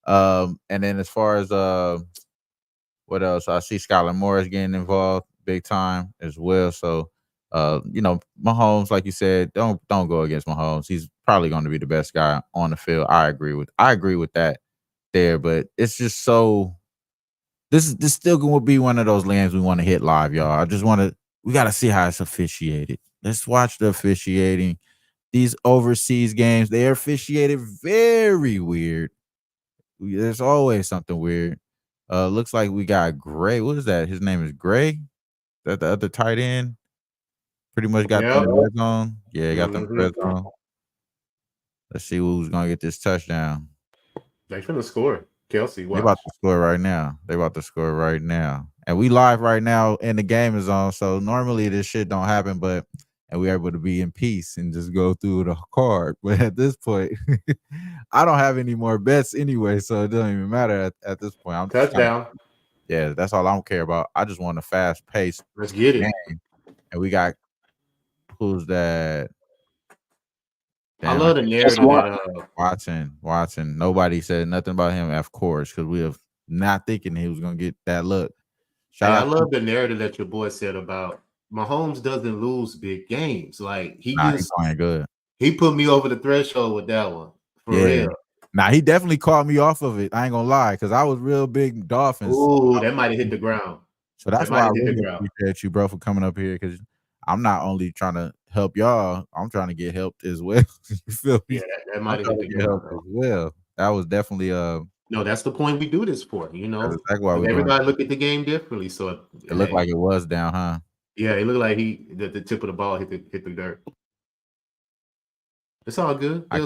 And then as far as what else? I see Skylar Morris getting involved big time as well. So Mahomes, like you said, don't go against Mahomes. He's probably going to be the best guy on the field. I agree with that there, but it's just so this still going to be one of those games we want to hit live, y'all. We got to see how it's officiated. Let's watch the officiating. These overseas games, they are officiated very weird. There's always something weird. Looks like we got Gray. What is that? His name is Gray. Is that the other tight end? Pretty much got them in the red zone. Yeah, he got them in the red zone. Let's see who's gonna get this touchdown. They finna score. Kelsey, watch. They about to score right now. And we live right now and the game is on. So normally this shit don't happen, and we're able to be in peace and just go through the card. But at this point, I don't have any more bets anyway, so it doesn't even matter at this point. I'm touchdown. Yeah, that's all I don't care about. I just want a fast pace. Let's get it. And we got who's that? Damn, I love the narrative that Watson. Nobody said nothing about him, of course, because we have not thinking he was gonna get that look. I love the narrative that your boy said about Mahomes doesn't lose big games. Like he's playing good. He put me over the threshold with that one. For real. Nah, he definitely caught me off of it. I ain't gonna lie, because I was real big Dolphins. Ooh, that might have hit the ground. So that's why I really appreciate you, bro, for coming up here, because I'm not only trying to help y'all, I'm trying to get helped as well. You feel me? Yeah, that might have hit the ground as well. That was definitely no, that's the point we do this for, That's exactly why everybody look at the game differently. So it looked like it was down, huh? Yeah, it looked like the tip of the ball hit the dirt. It's all good. I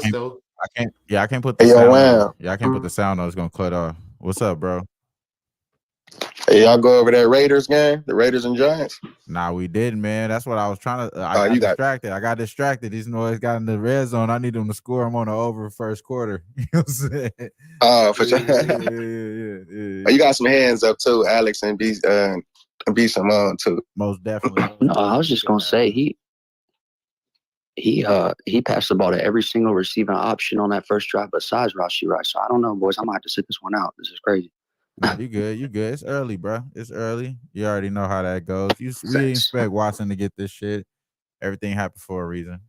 can't put the sound on. Yeah, I can't put the sound on. It's gonna cut off. What's up, bro? Hey, y'all go over that Raiders game, the Raiders and Giants. Nah, we didn't, man. That's what I was trying to. I got distracted. I got distracted. These boys got in the red zone. I need them to score. I'm on the over first quarter. You know what I'm saying? For sure. Yeah. You got some hands up too, Alex, and B Simone too. Most definitely. No, I was just gonna say he passed the ball to every single receiving option on that first drive besides Rashee Rice. So I don't know, boys. I might have to sit this one out. This is crazy. Nah, you good. You good. It's early, bro. It's early. You already know how that goes. We didn't expect Watson to get this shit. Everything happened for a reason.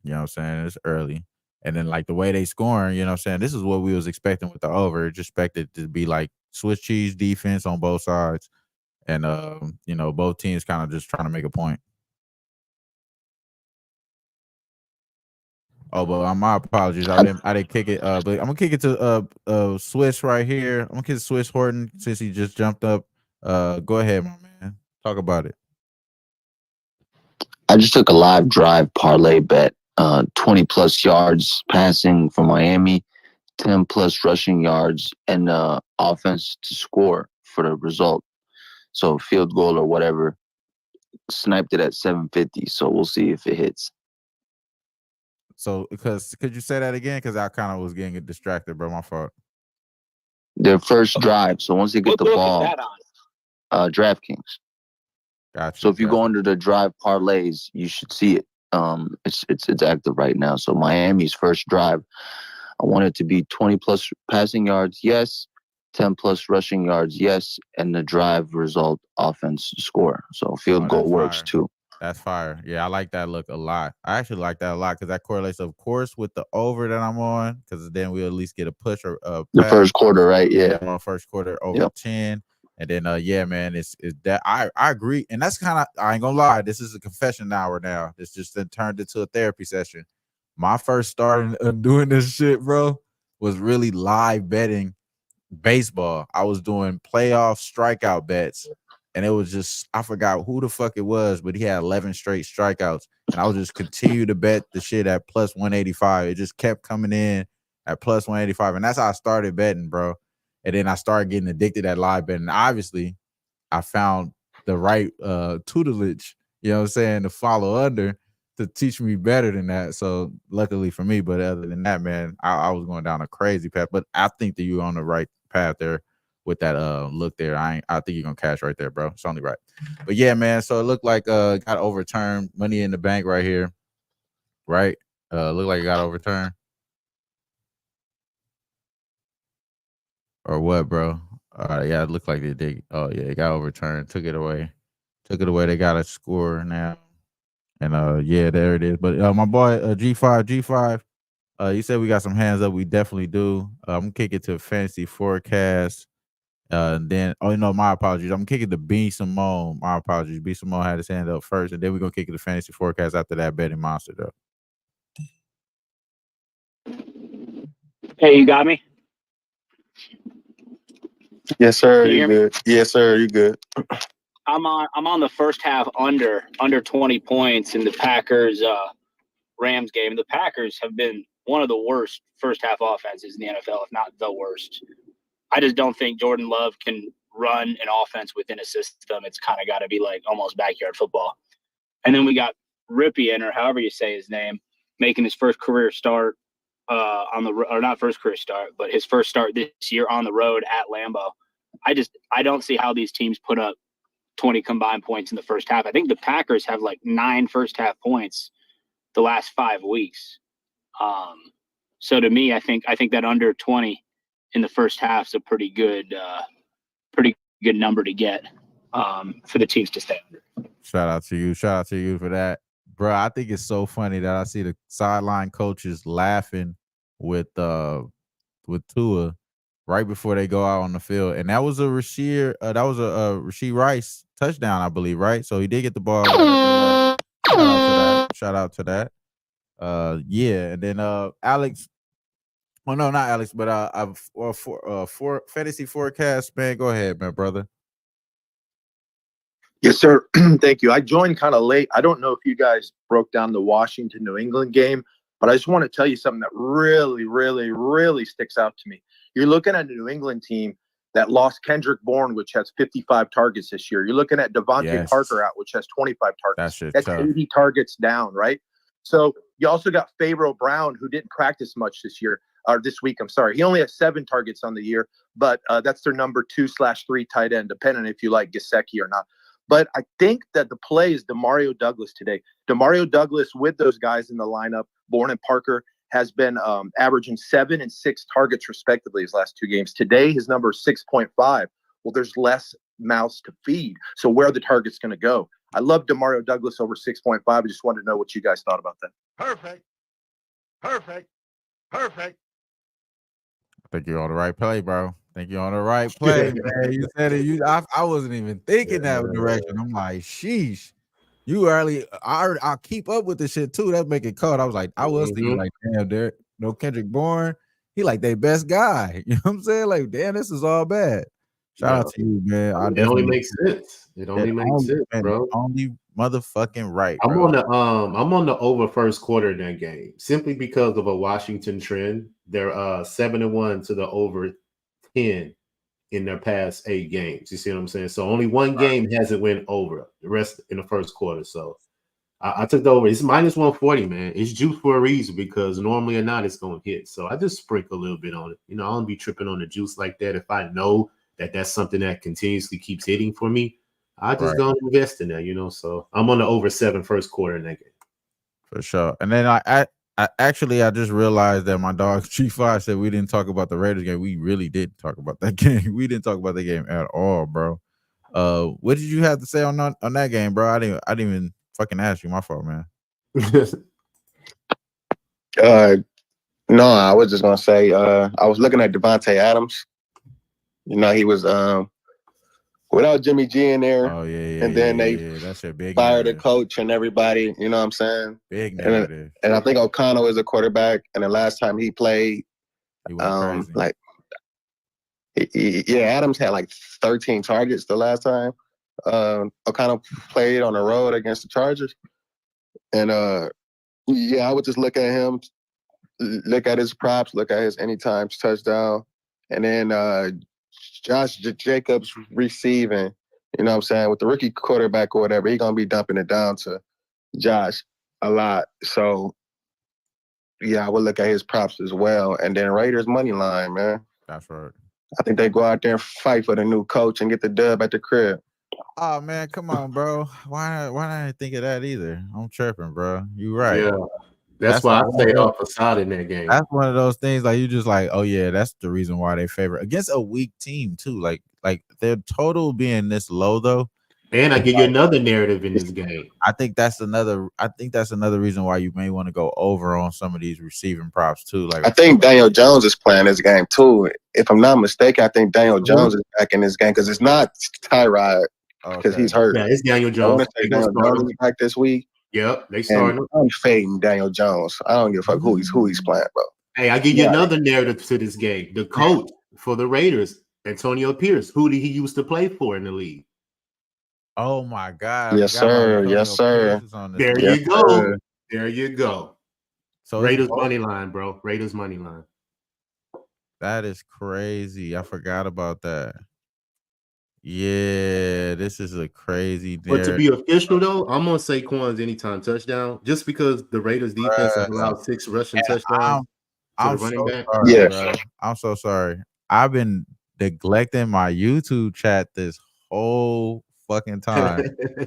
You know what I'm saying? It's early. And then like the way they scoring, you know what I'm saying? This is what we was expecting with the over. Just expected to be like Swiss cheese defense on both sides. And you know, both teams kind of just trying to make a point. Oh, but my apologies. I didn't kick it. But I'm gonna kick it to Swiss right here. I'm gonna kick it to Swiss Horton since he just jumped up. Go ahead, my man. Talk about it. I just took a live drive parlay bet. 20 plus yards passing for Miami, 10 plus rushing yards, and offense to score for the result. So field goal or whatever. Sniped it at 750. So we'll see if it hits. So, because could you say that again? Because I kind of was getting distracted, bro. My fault. Their first drive. So once they get the ball, DraftKings. Gotcha. So if you go under the drive parlays, you should see it. It's active right now. So Miami's first drive, I want it to be 20 plus passing yards, yes. 10 plus rushing yards, yes. And the drive result, offense to score. So field goal works too. That's fire. Yeah, I like that look a lot. I actually like that a lot because that correlates, of course, with the over that I'm on. Because then we'll at least get a push or the first quarter, right? Yeah, on first quarter over 10. And then yeah, man, it's that I agree. And that's kind of, I ain't gonna lie, this is a confession hour now. This just turned into a therapy session. My first start in doing this shit, bro, was really live betting baseball. I was doing playoff strikeout bets. And it was just, I forgot who the fuck it was, but he had 11 straight strikeouts. And I would just continue to bet the shit at plus 185. It just kept coming in at plus 185. And that's how I started betting, bro. And then I started getting addicted at live betting. Obviously, I found the right tutelage, you know what I'm saying, to follow under to teach me better than that. So luckily for me, but other than that, man, I was going down a crazy path. But I think that you're on the right path there with that look there. I think you're gonna cash right there, bro. It's only right. But yeah, man. So it looked like got overturned. Money in the bank right here. Right? Looked like it got overturned. Or what, bro? Yeah, it looked like it did. Oh yeah, it got overturned. Took it away. They got a score now. And yeah, there it is. But my boy G5, you said we got some hands up. We definitely do. I'm gonna kick it to fantasy forecast. And then, oh no, my apologies. I'm kicking to B Simone. My apologies. B Simone had his hand up first, and then we're gonna kick it to fantasy forecast after that betting monster though. Hey, you got me? Yes, sir. You You hear me? good? Yes, sir. You good? I'm on the first half under 20 points in the Packers Rams game. The Packers have been one of the worst first half offenses in the NFL, if not the worst. I just don't think Jordan Love can run an offense within a system. It's kind of got to be like almost backyard football. And then we got Ripien, or however you say his name, making his first career start not first career start, but his first start this year on the road at Lambeau. I don't see how these teams put up 20 combined points in the first half. I think the Packers have like 9 first half points the last 5 weeks. So to me, I think that under 20 in the first half is a pretty good number to get for the teams to stay under. Shout out to you for that, bro. I think it's so funny that I see the sideline coaches laughing with Tua right before they go out on the field, and that was a Rasheed Rice touchdown, I believe, right? So he did get the ball. Shout out to that. Yeah, and then Alex. Well, no, not Alex, but for fantasy forecast, man. Go ahead, man, brother. Yes, sir. Thank you. I joined kind of late. I don't know if you guys broke down the Washington New England game, but I just want to tell you something that really, really, really sticks out to me. You're looking at a New England team that lost Kendrick Bourne, which has 55 targets this year. You're looking at Devontae Parker out, which has 25 targets. That's tough. 80 targets down, right? So you also got Pharaoh Brown, who didn't practice much this year, or this week, I'm sorry. He only has 7 targets on the year, but that's their number 2/3 tight end, depending if you like Gesicki or not. But I think that the play is Demario Douglas today. Demario Douglas with those guys in the lineup, Bourne and Parker, has been averaging 7 and 6 targets respectively his last 2 games. Today, his number is 6.5. Well, there's less mouths to feed. So where are the targets going to go? I love Demario Douglas over 6.5. I just wanted to know what you guys thought about that. Perfect. Perfect. Perfect. I think you're on the right play, bro. I think you're on the right play, man. You said it. I wasn't even thinking that direction. I'm like, sheesh. You early. I'll keep up with the shit too. That make it cold. I was like, I was thinking like, damn, there no Kendrick Bourne. He like their best guy. You know what I'm saying? Like, damn, this is all bad. Shout out to you, man. It only makes sense. It only makes sense, bro. Only motherfucking right. I'm bro. I'm on the over first quarter in that game simply because of a Washington trend. They're 7-1 to the over 10 in their past 8 games. You see what I'm saying? So only one game hasn't went over. The rest in the first quarter. So I took the over. It's minus 140, man. It's juice for a reason because normally or not, it's going to hit. So I just sprinkle a little bit on it. You know, I don't be tripping on the juice like that. If I know that that's something that continuously keeps hitting for me, I just go and invest in that, you know. So I'm on the over 7 first quarter in that game. For sure. And then I just realized that my dog G5 said we didn't talk about the Raiders game. We really did talk about that game. We didn't talk about the game at all, bro. What did you have to say on that game, bro? I didn't even fucking ask you. My fault, man. No, I was just gonna say I was looking at Devontae Adams. You know, he was without Jimmy G in there. Oh yeah. And then they that's a big fired the coach and everybody. You know what I'm saying? Big narrative. And I think O'Connell is a quarterback. And the last time he played, he went crazy. Like, Adams had like 13 targets the last time O'Connell played on the road against the Chargers. And I would just look at him, look at his props, look at his anytime touchdown, and then Josh Jacobs receiving. You know what I'm saying? With the rookie quarterback or whatever, he's gonna be dumping it down to Josh a lot. So I would look at his props as well. And then Raiders money line, man. That's right. I think they go out there and fight for the new coach and get the dub at the crib. Oh man, come on, bro. Why not I think of that either? I'm tripping, bro. You right. Yeah. That's why I stay off Assad in that game. That's one of those things like you just like, oh yeah, that's the reason why they favor against a weak team too. Like their total being this low though. And I give you another narrative in this game. I think that's another reason why you may want to go over on some of these receiving props too. Like I think Daniel Jones is playing this game too. If I'm not mistaken, I think Daniel Jones is back in this game because it's not Tyrod because he's hurt. Yeah, it's Daniel Jones. Daniel Jones is back this week. Yep, they started. I'm fading Daniel Jones. I don't give a fuck who he's playing, bro. Hey, I give you another narrative to this game. The coach for the Raiders, Antonio Pierce. Who did he used to play for in the league? Oh my God! Yes, sir. Yes, sir. There you go. There you go. So Raiders money line, bro. Raiders money line. That is crazy. I forgot about that. Yeah, this is a crazy narrative. But to be official though, I'm on Saquon's anytime touchdown just because the Raiders defense has allowed 6 rushing touchdowns to the running back. Sorry, I'm so sorry. I've been neglecting my YouTube chat this whole fucking time.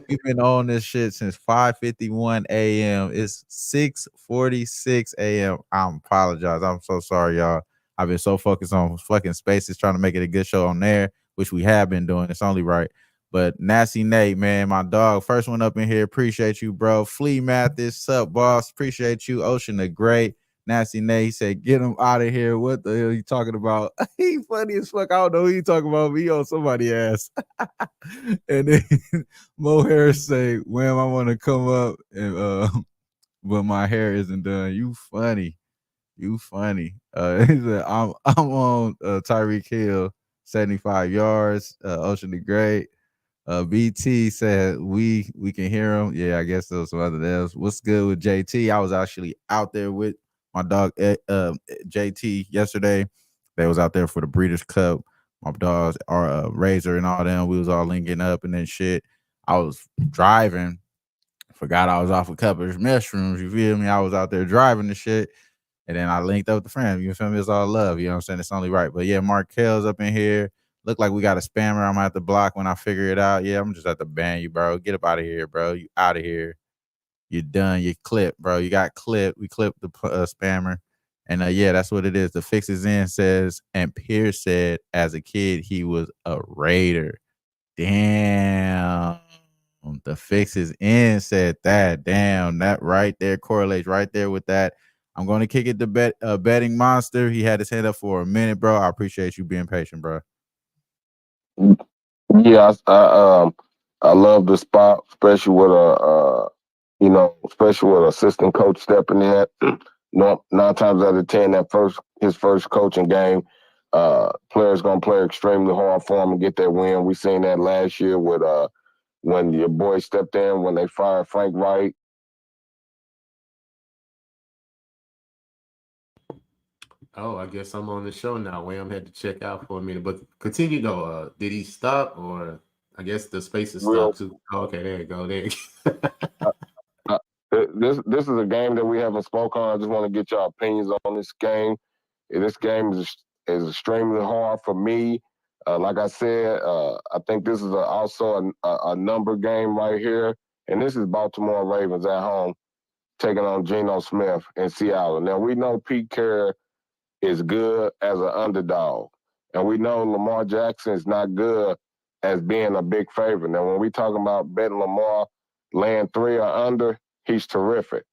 We've been on this shit since 5:51 a.m. It's 6:46 a.m. I apologize. I'm so sorry, y'all. I've been so focused on fucking Spaces trying to make it a good show on there, which we have been doing. It's only right. But Nasty Nate, man, my dog, first one up in here. Appreciate you, bro. Flea Mathis, sup, boss? Appreciate you. Ocean the Great. Nasty Nate, he said, get him out of here. What the hell are you talking about? He funny as fuck. I don't know who you talking about. Me on somebody's ass. And then Mo Harris say, Wham, I want to come up, and but my hair isn't done. You funny. You funny. He said, I'm on Tyreek Hill, 75 yards. Ocean the Great. BT said we can hear him. Yeah, I guess there was some other else. What's good with JT? I was actually out there with my dog JT yesterday. They was out there for the Breeders' Cup. my dogs are Razor and all them. We was all linking up and then shit. I was driving, forgot I was off a couple of mushrooms. You feel me? I was out there driving the shit. And then I linked up with the friend. You feel me? It's all love. You know what I'm saying? It's only right. But yeah, Markel's up in here. Look like we got a spammer. I'm at the block when I figure it out. Yeah, I'm just at the ban you, bro. Get up out of here, bro. You out of here. You done. You clipped, bro. You got clipped. We clipped the spammer. And yeah, that's what it is. The fix is in says, and Pierce said as a kid he was a Raider. Damn. The fix is in said that. Damn, that right there correlates right there with that. I'm going to kick it to betting monster. He had his hand up for a minute, bro. I appreciate you being patient, bro. Yeah, I love the spot, especially with especially with assistant coach stepping in. No, 9 times out of 10, his first coaching game, players gonna play extremely hard for him and get that win. We seen that last year with when your boy stepped in when they fired Frank Wright. Oh, I guess I'm on the show now. Wham had to check out for a minute, but continue though. Did he stop, or I guess the space is Real stopped too? Oh, okay, there you go. There. This is a game that we haven't spoken on. I just want to get your opinions on this game. This game is extremely hard for me. Like I said, I think this is also a number game right here, and this is Baltimore Ravens at home taking on Geno Smith in Seattle. Now we know Pete Carroll is good as an underdog, and we know Lamar Jackson is not good as being a big favorite. Now when we talking about betting Lamar laying 3 or under, he's terrific.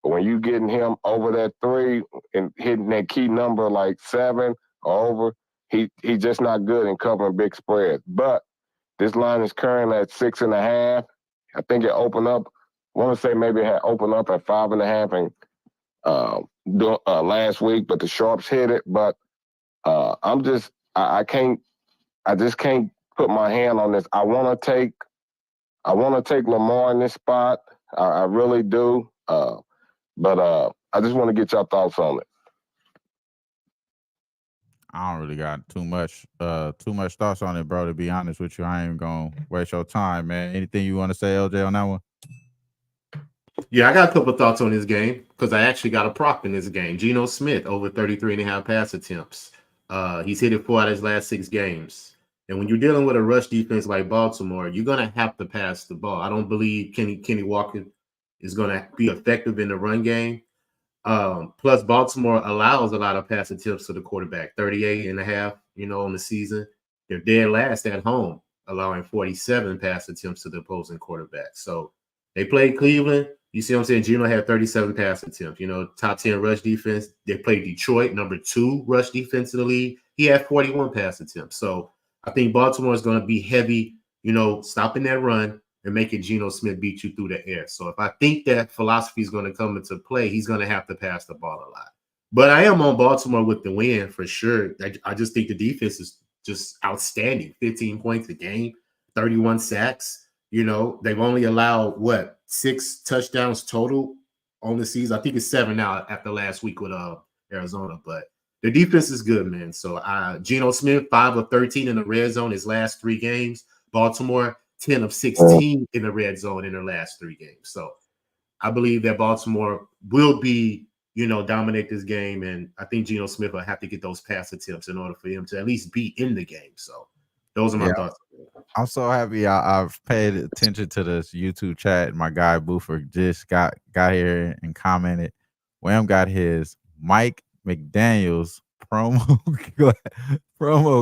But when you getting him over that 3 and hitting that key number like 7 or over, he just not good in covering big spreads. But this line is currently at 6.5. I think it opened up. I want to say maybe it had opened up at 5.5 and last week, but the sharps hit it. But I just can't put my hand on this. I want to take Lamar in this spot. I really do. But I just want to get your thoughts on it. I don't really got too much thoughts on it, bro. To be honest with you, I ain't even gonna waste your time, man. Anything you want to say, LJ, on that one? Yeah, I got a couple thoughts on this game because I actually got a prop in this game. Geno Smith over 33.5 pass attempts. He's hit it 4 out of his last 6 games. And when you're dealing with a rush defense like Baltimore, you're going to have to pass the ball. I don't believe Kenny Walker is going to be effective in the run game. Plus, Baltimore allows a lot of pass attempts to the quarterback, 38.5, on the season. They're dead last at home, allowing 47 pass attempts to the opposing quarterback. So they played Cleveland. You see what I'm saying? Geno had 37 pass attempts, top 10 rush defense. They played Detroit, number 2 rush defense in the league. He had 41 pass attempts. So I think Baltimore is going to be heavy, stopping that run and making Geno Smith beat you through the air. So if I think that philosophy is going to come into play, he's going to have to pass the ball a lot. But I am on Baltimore with the win for sure. I just think the defense is just outstanding. 15 points a game, 31 sacks. They've only allowed 6 touchdowns total on the season. I think it's 7 now after last week with Arizona. But the defense is good, man. So Geno Smith, 5 of 13 in the red zone his last 3 games. Baltimore, 10 of 16 in the red zone in their last 3 games. So I believe that Baltimore will be, dominate this game. And I think Geno Smith will have to get those pass attempts in order for him to at least be in the game. So those are my thoughts. I'm so happy I've paid attention to this YouTube chat. My guy Boofer just got here and commented. Wham got his Mike McDaniels promo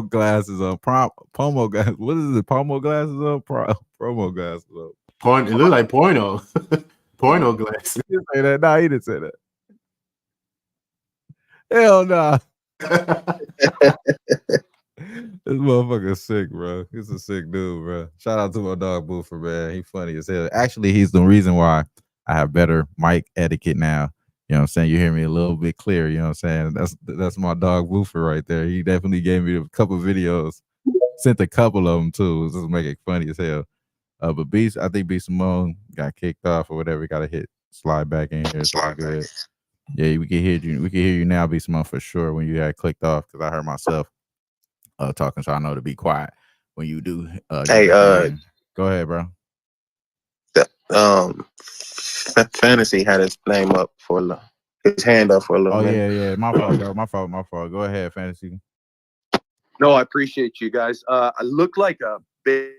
glasses on. Promo glasses. What is it? Promo glasses on? Promo glasses on. It looked like porno. Porno glasses. He didn't say that. Nah, he didn't say that. Hell nah. This motherfucker's sick, bro. He's a sick dude, bro. Shout out to my dog Boofer, man. He funny as hell. Actually, he's the reason why I have better mic etiquette now. You know what I'm saying? You hear me a little bit clear. You know what I'm saying? That's my dog Boofer right there. He definitely gave me a couple videos. Sent a couple of them too. It was just making it funny as hell. But Beast, I think B Simone got kicked off or whatever. Got to hit slide back in here. Slide good. Yeah, we can hear you. We can hear you now, B Simone, for sure. When you had clicked off, because I heard myself. talking, so I know to be quiet when you do. Hey, go ahead, bro. Fantasy had his name up for his hand up for a little Oh minute. yeah. My fault, bro. My fault. Go ahead, Fantasy. No, I appreciate you guys. I looked like a big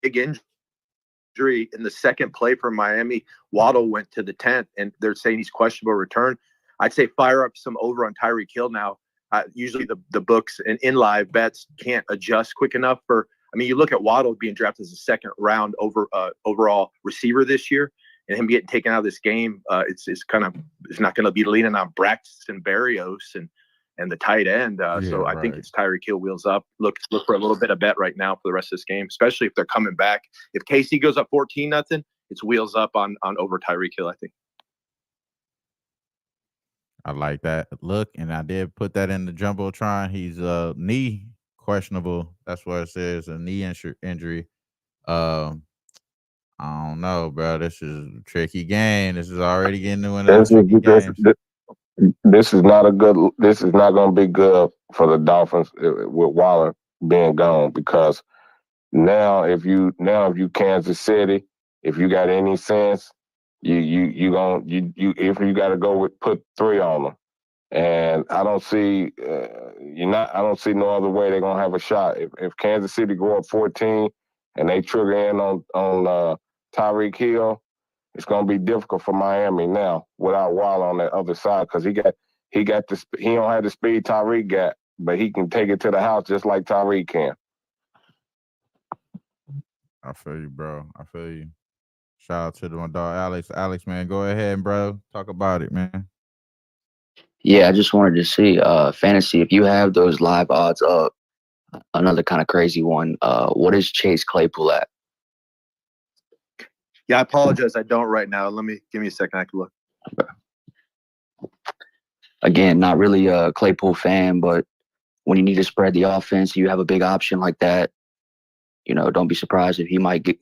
injury in the second play for Miami. Waddle went to the 10th, and they're saying he's questionable return. I'd say fire up some over on Tyreek Hill now. Usually the books and in live bets can't adjust quick enough for. I mean, you look at Waddle being drafted as a second round overall receiver this year, and him getting taken out of this game. It's not going to be leaning on Braxton Berrios and the tight end. So I think it's Tyreek Hill wheels up. Look for a little bit of bet right now for the rest of this game, especially if they're coming back. If KC goes up 14-0, it's wheels up on over Tyreek Hill, I think. I like that look, and I did put that in the jumbotron. He's knee questionable. That's what it says, a knee injury. I don't know, bro. This is a tricky game. This is already getting into one of the tricky games. This is not going to be good for the Dolphins with Waller being gone, because now if you Kansas City, if you got any sense, if you got to go with put 3 on them, and I don't see no other way they're gonna have a shot. If Kansas City go up 14 and they trigger in on Tyreek Hill, it's going to be difficult for Miami now without Waller on that other side, because he don't have the speed Tyreek got, but he can take it to the house just like Tyreek can. I feel you, bro. I feel you. Shout out to my dog Alex. Alex, man, go ahead, bro. Talk about it, man. Yeah, I just wanted to see fantasy. If you have those live odds up, another kind of crazy one. What is Chase Claypool at? Yeah, I apologize. I don't right now. Give me a second. I can look. Again, not really a Claypool fan, but when you need to spread the offense, you have a big option like that. Don't be surprised if he might get,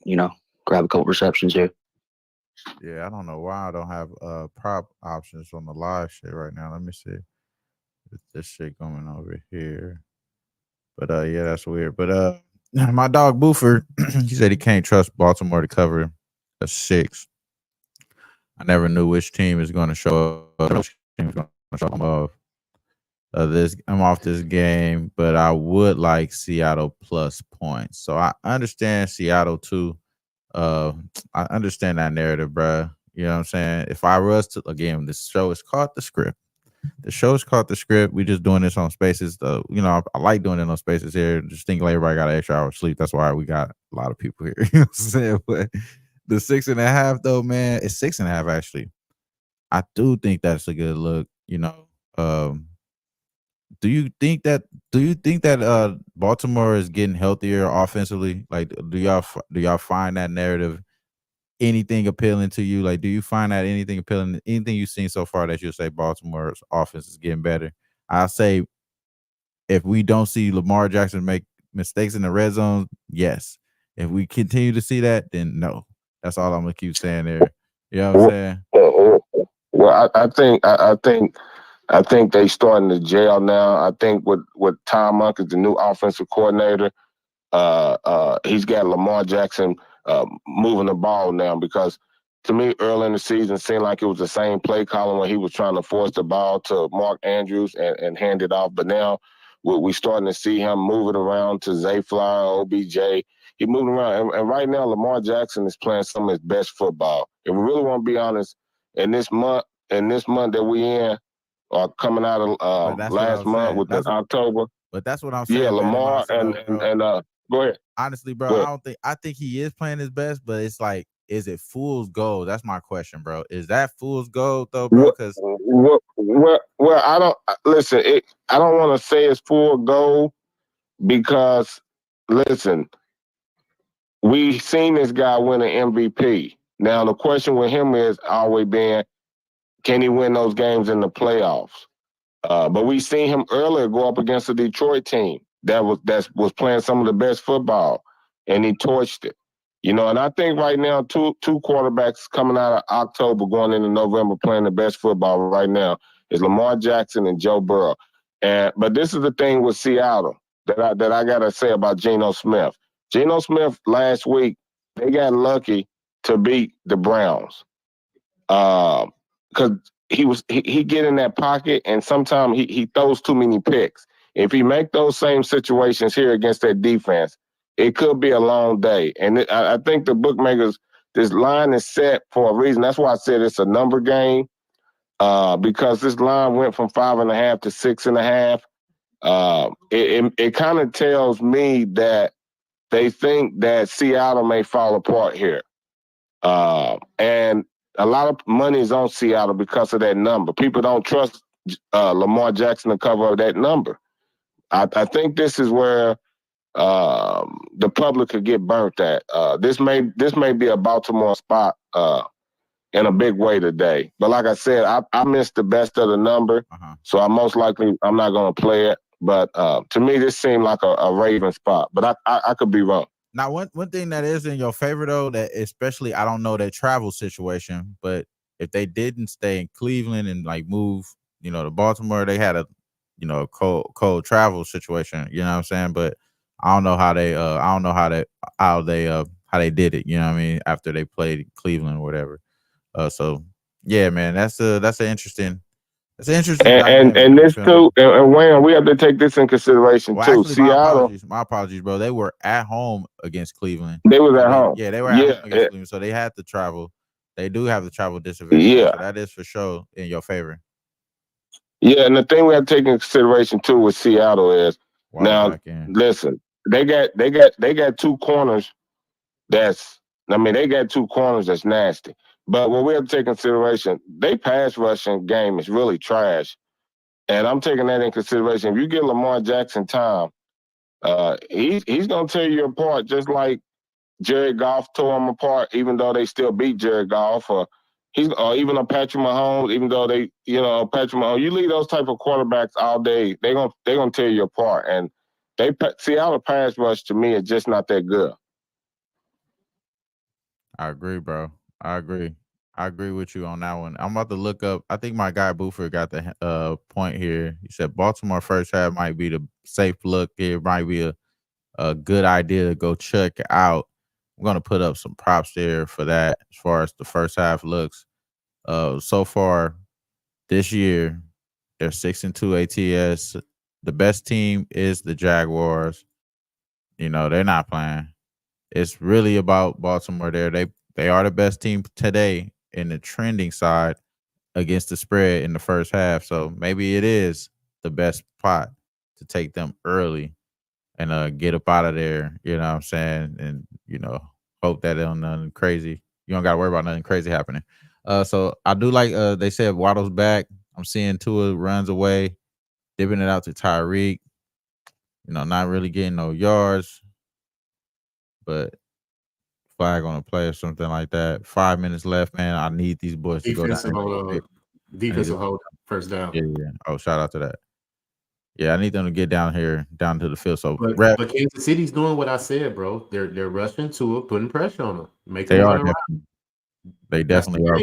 grab a couple receptions here. Yeah, I don't know why I don't have prop options on the live shit right now. Let me see. This shit going over here. But yeah, that's weird. But my dog Buford, he said he can't trust Baltimore to cover a 6. I never knew which team is going to show up. Which team is going to show up. I'm off this game, but I would like Seattle plus points. So I understand Seattle too. I understand that narrative, bro. You know what I'm saying? If I was to, again, this show is called The Script. The show's called The Script. We just doing this on Spaces. I like doing it on Spaces here. Just think like everybody got an extra hour of sleep. That's why we got a lot of people here. You know what I'm saying? But the 6.5 though, man, it's 6.5 actually. I do think that's a good look. Do you think that Baltimore is getting healthier offensively? Like, do y'all find that narrative anything appealing to you? Like, do you find that anything appealing? Anything you've seen so far that you'll say Baltimore's offense is getting better? I'll say if we don't see Lamar Jackson make mistakes in the red zone, yes. If we continue to see that, then no. That's all I'm gonna keep saying there. You know what I'm saying? Well, I think they starting to gel now. I think with Tom Monk as the new offensive coordinator, he's got Lamar Jackson moving the ball now, because to me, early in the season, it seemed like it was the same play calling when he was trying to force the ball to Mark Andrews and hand it off. But now we're starting to see him move it around to Zay Flower, OBJ. He's moving around. And right now, Lamar Jackson is playing some of his best football. If we really want to be honest, in this month that we in, or coming out of last month with October. But that's what I'm saying. Yeah, Lamar and go ahead. Honestly, bro, I think he is playing his best, but it's like, is it fool's gold? That's my question, bro. Is that fool's gold though, bro? Because well, I don't listen. I don't want to say it's full gold, because listen, we've seen this guy win an MVP. Now the question with him is always been, can he win those games in the playoffs? But we seen him earlier go up against the Detroit team that was playing some of the best football, and he torched it. And I think right now two quarterbacks coming out of October going into November playing the best football right now is Lamar Jackson and Joe Burrow. But this is the thing with Seattle. that I gotta say about Geno Smith. Geno Smith last week, they got lucky to beat the Browns. Because he get in that pocket and sometimes he throws too many picks. If he make those same situations here against that defense, it could be a long day. And I think the bookmakers, this line is set for a reason. That's why I said it's a number game. Because this line went from 5.5 to 6.5. It kind of tells me that they think that Seattle may fall apart here. And a lot of money is on Seattle because of that number. People don't trust Lamar Jackson to cover that number. I think this is where the public could get burnt at. This may be a Baltimore spot in a big way today. But like I said, I missed the best of the number, so I'm not going to play it. But to me, this seemed like a Raven spot. But I could be wrong. Now, one thing that is in your favor, though, that especially I don't know that travel situation, but if they didn't stay in Cleveland and like move, to Baltimore, they had a, cold travel situation. You know what I'm saying? But I don't know how they, how they did it. You know what I mean? After they played Cleveland or whatever. So yeah, man, that's an interesting. It's an interesting dynamic. And this too, and Wayne, we have to take this in consideration too. Actually, Seattle, my apologies, bro. They were at home against Cleveland. They was at home. Yeah, they were at home against Cleveland, so they had to travel. They do have the travel disadvantage. Yeah, so that is for sure in your favor. Yeah, and the thing we have to take in consideration too with Seattle is listen, they got two corners they got two corners that's nasty. But what we have to take in consideration, they pass rushing game is really trash. And I'm taking that in consideration. If you give Lamar Jackson time, he's gonna tear you apart just like Jared Goff tore him apart, even though they still beat Jared Goff, or even a Patrick Mahomes, even though Patrick Mahomes. You leave those type of quarterbacks all day, they're gonna tear you apart. And Seattle pass rush to me is just not that good. I agree, bro. I agree with you on that one. I'm about to look up. I think my guy Buford got the point here. He said Baltimore first half might be the safe look. It might be a good idea to go check out. I'm gonna put up some props there for that as far as the first half looks. So far this year, they're 6-2 ATS. The best team is the Jaguars. They're not playing. It's really about Baltimore there. They are the best team today in the trending side against the spread in the first half. So maybe it is the best spot to take them early and get up out of there. You know what I'm saying? And hope that nothing crazy. You don't gotta worry about nothing crazy happening. So I do like they said Waddle's back. I'm seeing Tua runs away, dipping it out to Tyreek. Not really getting no yards, but flag on a play or something like that. 5 minutes left, man. I need these boys to go down. Defensive hold, first down. Yeah. Oh, shout out to that. Yeah, I need them to get down to the field. So, but Kansas City's doing what I said, bro. They're rushing to it, putting pressure on them, they are definitely. They definitely are.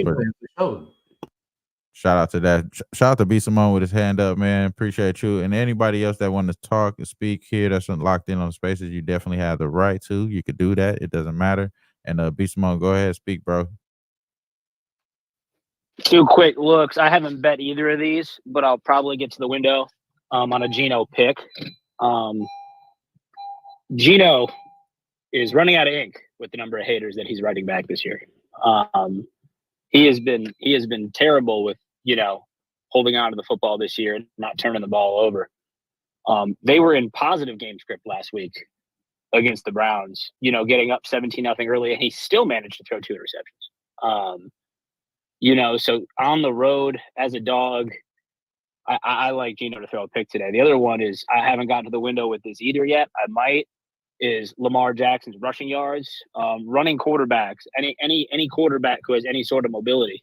Shout out to that. Shout out to B Simone with his hand up, man. Appreciate you. And anybody else that want to talk and speak here that's locked in on spaces, you definitely have the right to. You could do that. It doesn't matter. And B Simone, go ahead, speak, bro. Two quick looks. I haven't bet either of these, but I'll probably get to the window on a Geno pick. Geno is running out of ink with the number of haters that he's writing back this year. He has been terrible with holding on to the football this year and not turning the ball over. They were in positive game script last week against the Browns, getting up 17-0 early, and he still managed to throw 2 interceptions. So on the road as a dog, I like Geno to throw a pick today. The other one is I haven't gotten to the window with this either yet. I might is Lamar Jackson's rushing yards. Running quarterbacks, any quarterback who has any sort of mobility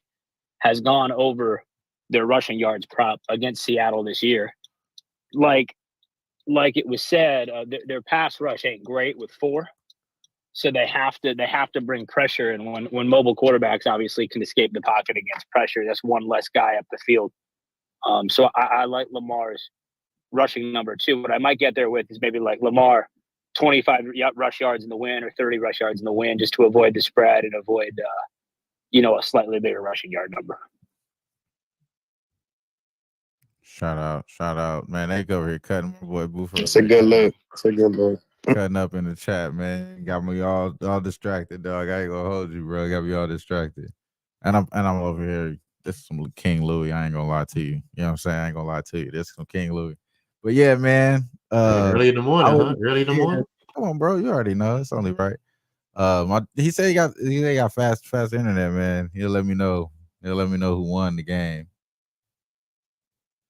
has gone over their rushing yards prop against Seattle this year. Like it was said, their pass rush ain't great with 4. So they have to bring pressure, and when mobile quarterbacks obviously can escape the pocket against pressure, that's one less guy up the field. So I like Lamar's rushing number 2. What I might get there with is maybe like Lamar, 25 rush yards in the win or 30 rush yards in the win, just to avoid the spread and avoid, a slightly bigger rushing yard number. Shout out, man. They go over here cutting my boy Boofer. It's a good look. It's a good look. Cutting up in the chat, man. Got me all distracted, dog. I ain't gonna hold you, bro. Got me all distracted. And I'm over here. This is some King Louis. I ain't gonna lie to you. You know what I'm saying? I ain't gonna lie to you. This is some King Louis. But yeah, man. Early in the morning, huh? Early in the morning. Come on, bro. You already know. It's only right. He said he got fast internet, man. He'll let me know. He'll let me know who won the game.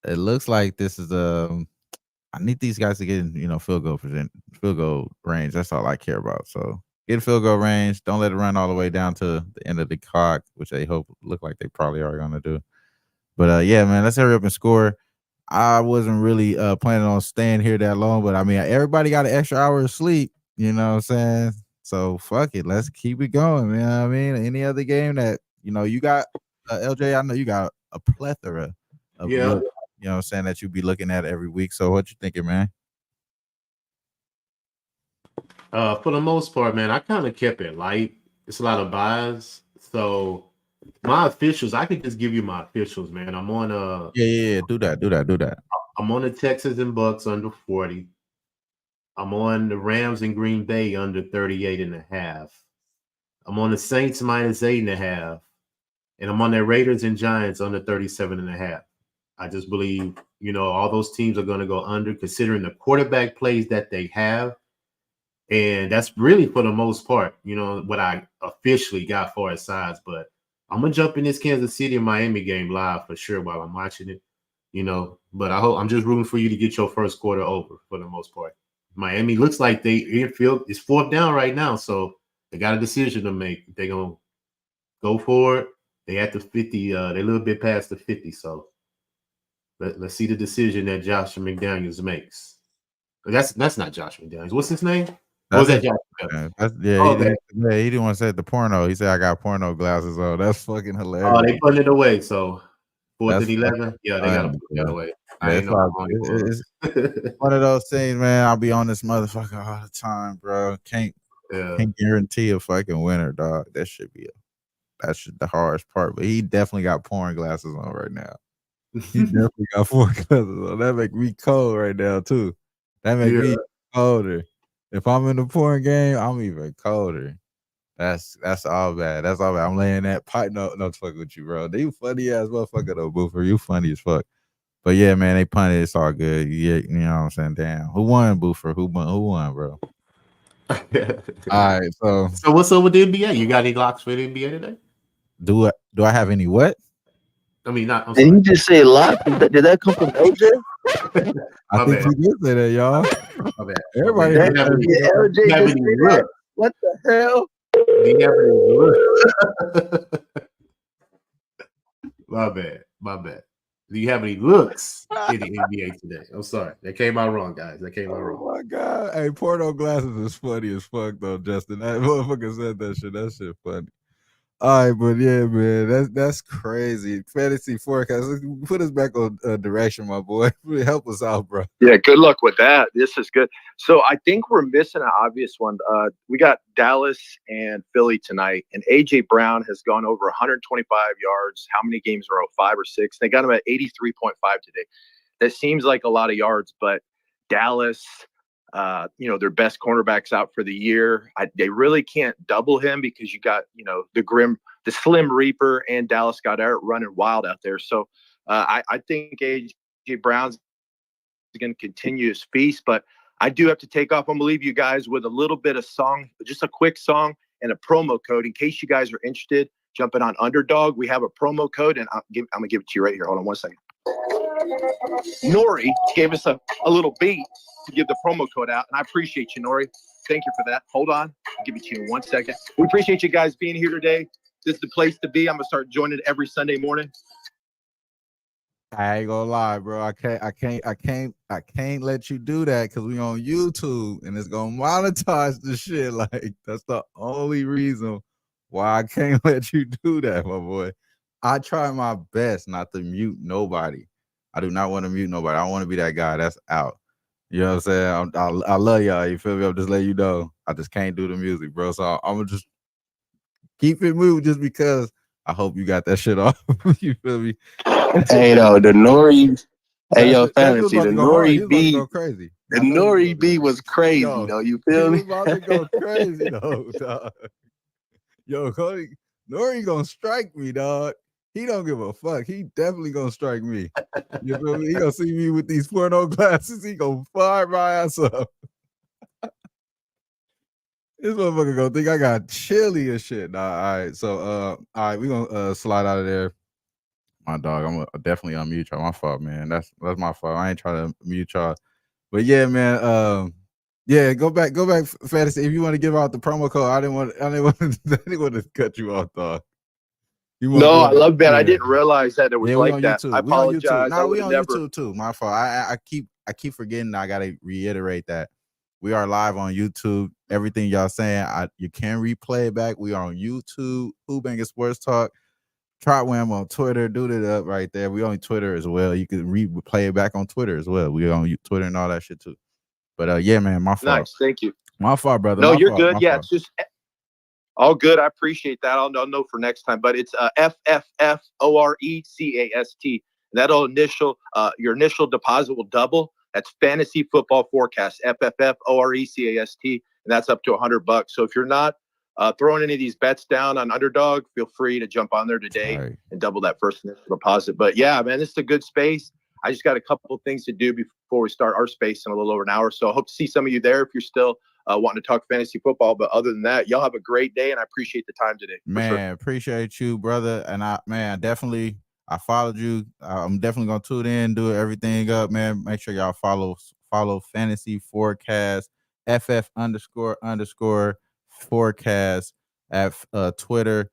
It looks like this is I need these guys to get in, field goal range. That's all I care about. So get in field goal range. Don't let it run all the way down to the end of the clock, which they look like they probably are gonna do. But yeah, man, let's hurry up and score. I wasn't really planning on staying here that long, but I mean, everybody got an extra hour of sleep. You know what I'm saying? So fuck it, let's keep it going. You know what I mean? Any other game that you got, LJ? I know you got a plethora of looks, you know what I'm saying, that you be looking at every week. So what you thinking, man? For the most part, man, I kind of kept it light. It's a lot of buys. So my officials, I could just give you my officials, man. I'm on Yeah, do that. I'm on the Texans and Bucks under 40. I'm on the Rams and Green Bay under 38.5. I'm on the Saints minus 8.5. And I'm on the Raiders and Giants under 37.5. I just believe, all those teams are going to go under, considering the quarterback plays that they have. And that's really, for the most part, what I officially got for as sides. But I'm going to jump in this Kansas City and Miami game live for sure while I'm watching it, But I'm just rooting for you to get your first quarter over for the most part. Miami looks like it's fourth down right now, so they got a decision to make. They're going to go for it. They at the 50. They're a little bit past the 50, so let's see the decision that Josh McDaniels makes. That's not Josh McDaniels. What's his name? Was that Josh McDaniels? He didn't want to say the porno. He said, I got porno glasses on. That's fucking hilarious. Oh, they putting it away, so 4th and 11? Yeah, they got to put that away. It's one of those things, man. I'll be on this motherfucker all the time, bro. Can't guarantee a fucking winner, dog. That's the hardest part. But he definitely got porn glasses on right now. He definitely got porn glasses on. That make me cold right now too. That make me colder. If I'm in the porn game, I'm even colder. That's all bad. That's all bad. I'm laying that pipe. No fuck with you, bro. You funny ass motherfucker though, Boofer. You funny as fuck. But yeah, man, they punted. It's all good. Yeah, you know what I'm saying? Damn. Who won, Boofer? Who won, bro? All right. So what's up with the NBA? You got any locks for the NBA today? Do I have any what? I mean, not. Did you just say lock? Did that come from LJ? I think you did say that, y'all. My bad. Everybody. LJ what the hell? My bad. Do you have any looks in the NBA today? I'm sorry. That came out wrong, guys. Oh my God. Hey, porno glasses is funny as fuck though, Justin. That motherfucker said that shit. That shit funny. All right, but yeah, man, that's crazy. Fantasy forecast. Put us back on direction, my boy. Help us out, bro. Yeah, good luck with that. This is good. So I think we're missing an obvious one. We got Dallas and Philly tonight, and A.J. Brown has gone over 125 yards. How many games in a row? 5 or 6. They got him at 83.5 today. That seems like a lot of yards, but Dallas, their best cornerbacks out for the year. They really can't double him because you got, the Slim Reaper and Dallas Goedert running wild out there. So I think A.J. Brown's going to continue his feast, but I do have to take off. I'm going to leave you guys with a little bit of song, just a quick song and a promo code in case you guys are interested. Jumping on Underdog, we have a promo code, and I'm going to give it to you right here. Hold on one second. Nori gave us a little beat to give the promo code out, and I appreciate you, Nori. Thank you for that. Hold on. I'll give it to you in 1 second. We appreciate you guys being here today. This is the place to be. I'm going to start joining every Sunday morning. I ain't gonna lie, bro. I can't let you do that because we on YouTube and it's gonna monetize the shit. Like, that's the only reason why I can't let you do that, my boy. I try my best not to mute nobody. I do not want to mute nobody. I don't want to be that guy. That's out. You know what I'm saying? I love y'all. You feel me? I'm just letting you know. I just can't do the music, bro. So I'm gonna just keep it moving just because I hope you got that shit off. You feel me? Hey, though, the Nori. Hey, yo, That shit was fantasy. about The to go hard. He Nori was about to beat. go crazy. The I know he was Nori about to beat go. was crazy, Yo, though. You he feel was me? about to go crazy, though, dog. Yo, Cody, Nori gonna strike me, dog. He don't give a fuck. He definitely gonna strike me. You feel me? He gonna see me with these porno glasses. He gonna fire my ass up. This motherfucker gonna think I got chili and shit. Nah, all right. So all right, we gonna slide out of there. My dog, I'm gonna definitely unmute y'all. My fault, man. That's my fault. I ain't trying to mute y'all. But yeah, man. Yeah, go back, fantasy. If you want to give out the promo code, I didn't want to cut you off, dog. You want to No, go I ahead? love that. I Yeah. didn't realize that it was Yeah, we like on that. YouTube. I We on YouTube. apologize. I No, would we have on never. YouTube too. My fault. I keep forgetting. I gotta reiterate that we are live on YouTube. Everything y'all saying, you can replay it back. We are on YouTube. Who-Bangin Sports Talk. Trotwam on Twitter. Do it up right there. We on Twitter as well. You can replay it back on Twitter as well. We on Twitter and all that shit too. But yeah, man, my fault. Nice. Thank you. My fault, brother. No, My you're fault. good. My Yeah, fault. it's just all good. I appreciate that. I'll know for next time. But it's FFFORECAST. That'll your initial deposit will double. That's fantasy football forecast. FFFORECAST, and that's up to $100. So if you're not throwing any of these bets down on underdog, feel free to jump on there today and double that first initial deposit. But yeah, man, this is a good space. I just got a couple of things to do before we start our space in a little over an hour. So I hope to see some of you there if you're still wanting to talk fantasy football. But other than that, y'all have a great day, and I appreciate the time today. Man, appreciate you, brother. And I followed you. I'm definitely gonna tune in, do everything up, man. Make sure y'all follow Fantasy Forecast, FF__ forecast at Twitter.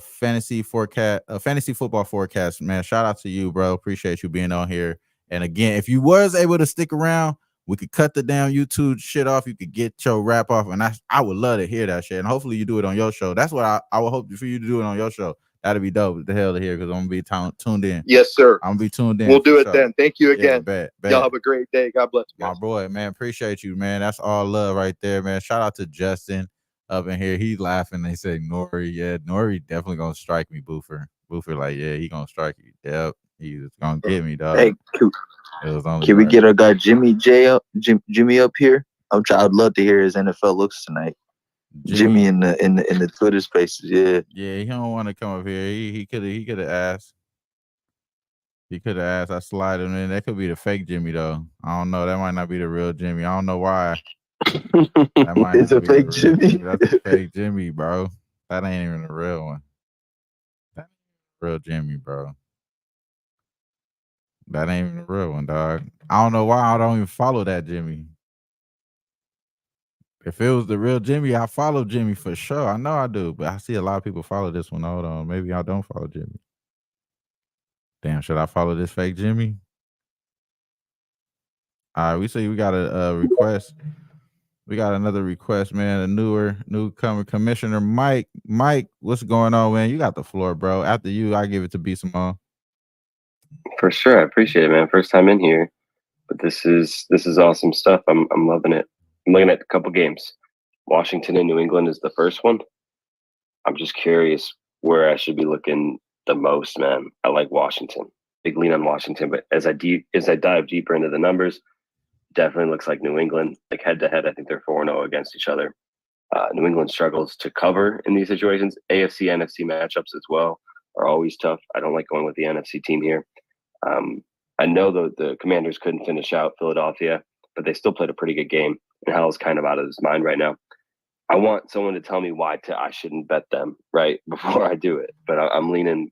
Fantasy Forecast, Fantasy Football Forecast. Man, shout out to you, bro. Appreciate you being on here. And again, if you was able to stick around, we could cut the damn YouTube shit off. You could get your wrap off, and I would love to hear that shit. And hopefully you do it on your show. That's what I would hope for you to do it on your show. That'd be dope. The hell to hear, because I'm gonna be tuned in. Yes, sir. I'm gonna be tuned in. We'll do it then. Thank you again. Bet. Y'all have a great day. God bless you guys. My boy, man. Appreciate you, man. That's all love right there, man. Shout out to Justin up in here. He's laughing. They say Nori. Yeah, Nori definitely gonna strike me, Boofer. Boofer, like, yeah, he gonna strike you. Yep, he's gonna get me, dog. Hey, can we get our guy Jimmy up here? I'd love to hear his NFL looks tonight. Jimmy in the Twitter spaces, yeah. Yeah, he don't want to come up here. He could have asked. He could have asked. I slide him in. That could be the fake Jimmy though. I don't know. That might not be the real Jimmy. I don't know why. That might It's not a be fake the real Jimmy. That's a fake Jimmy, bro. That ain't even the real one. That ain't the real Jimmy, bro. That ain't even the real one, dog. I don't know why I don't even follow that Jimmy. If it was the real Jimmy, I follow Jimmy for sure. I know I do, but I see a lot of people follow this one. Hold on. Maybe I don't follow Jimmy. Damn, should I follow this fake Jimmy? All right, we see we got a request. We got another request, man. A newcomer, Commissioner Mike. Mike, what's going on, man? You got the floor, bro. After you, I give it to B Simone. For sure, I appreciate it, man. First time in here, but this is awesome stuff. I'm loving it. I'm looking at a couple games. Washington and New England is the first one. I'm just curious where I should be looking the most, man. I like Washington. Big lean on Washington, but as I dive deeper into the numbers, definitely looks like New England. Like head to head, I think they're 4-0 against each other. New England struggles to cover in these situations. AFC, NFC matchups as well are always tough. I don't like going with the NFC team here. I know the Commanders couldn't finish out Philadelphia, but they still played a pretty good game. And Hal's kind of out of his mind right now. I want someone to tell me why I shouldn't bet them right before I do it. But I'm leaning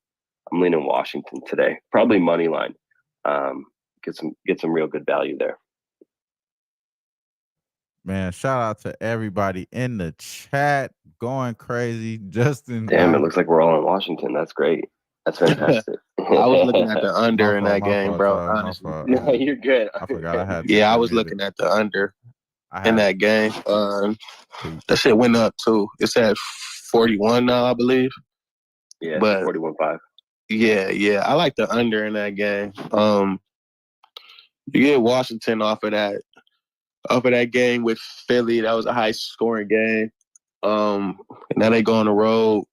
Washington today. Probably money line. Get some real good value there. Man, shout out to everybody in the chat going crazy. Justin, Damn, it looks like we're all in Washington. That's great. That's fantastic. I was looking at the under in that game, bro. Honestly, no, you're good. I forgot I had. Yeah, I was looking at the under in that game. That shit went up too. It's at 41 now, I believe. Yeah, but 41.5. Yeah, I like the under in that game. You get Washington off of that game with Philly. That was a high scoring game. And now they go on the road.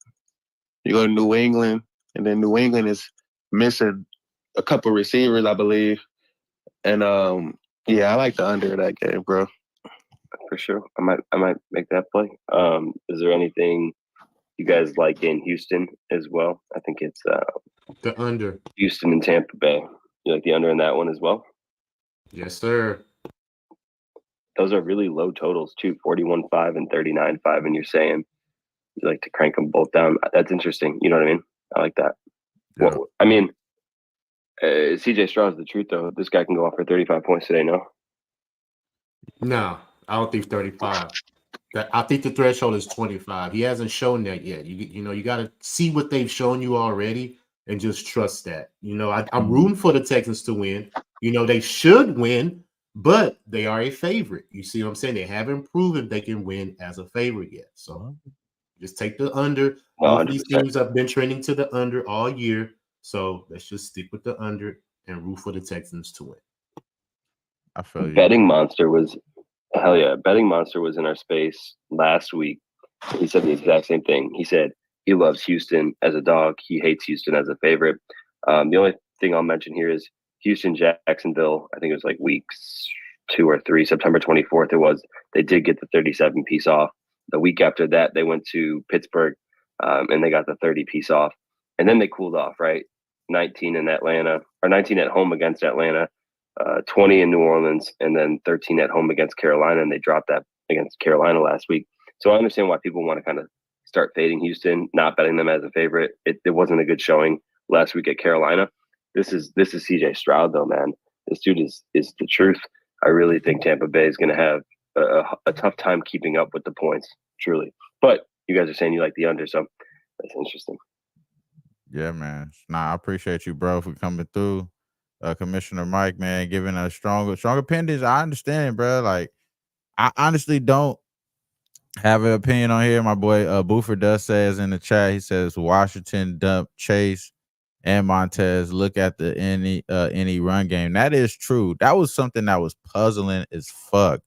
You go to New England, and then New England is missing a couple receivers, I believe. And yeah, I like the under of that game, bro. For sure. I might make that play. Is there anything you guys like in Houston as well? I think it's The under. Houston and Tampa Bay. You like the under in that one as well? Yes, sir. Those are really low totals too, 41-5 and 39-5, and you're saying you like to crank them both down. That's interesting. You know what I mean? I like that. Yeah. Well, I mean, CJ Stroud's the truth though. This guy can go off for 35 points today. No. No, I don't think 35. I think the threshold is 25. He hasn't shown that yet. You know, you got to see what they've shown you already and just trust that. You know, I'm rooting for the Texans to win. You know, they should win, but they are a favorite. You see what I'm saying? They haven't proven they can win as a favorite yet. So just take the under. Both of these 100%. teams have been trending to the under all year. So let's just stick with the under and root for the Texans to win. I feel you. Betting Monster was hell yeah. Betting Monster was in our space last week. He said the exact same thing. He said he loves Houston as a dog. He hates Houston as a favorite. The only thing I'll mention here is Houston, Jacksonville. I think it was like weeks 2 or 3, September 24th. It was. They did get the 37 piece off. The week after that, they went to Pittsburgh and they got the 30 piece off. And then they cooled off, right? 19 in Atlanta, or 19 at home against Atlanta, 20 in New Orleans, and then 13 at home against Carolina. And they dropped that against Carolina last week. So I understand why people want to kind of start fading Houston, not betting them as a favorite. It wasn't a good showing last week at Carolina. This is CJ Stroud though, man. This dude is the truth. I really think Tampa Bay is going to have a tough time keeping up with the points, truly. But you guys are saying you like the under, so that's interesting. Yeah, man. Nah, I appreciate you, bro, for coming through. Commissioner Mike, man, giving a strong opinions. I understand, bro. Like, I honestly don't have an opinion on here. My boy Buford does says in the chat, he says Washington dump Chase and Montez. Look at the any run game. That is true. That was something that was puzzling as fuck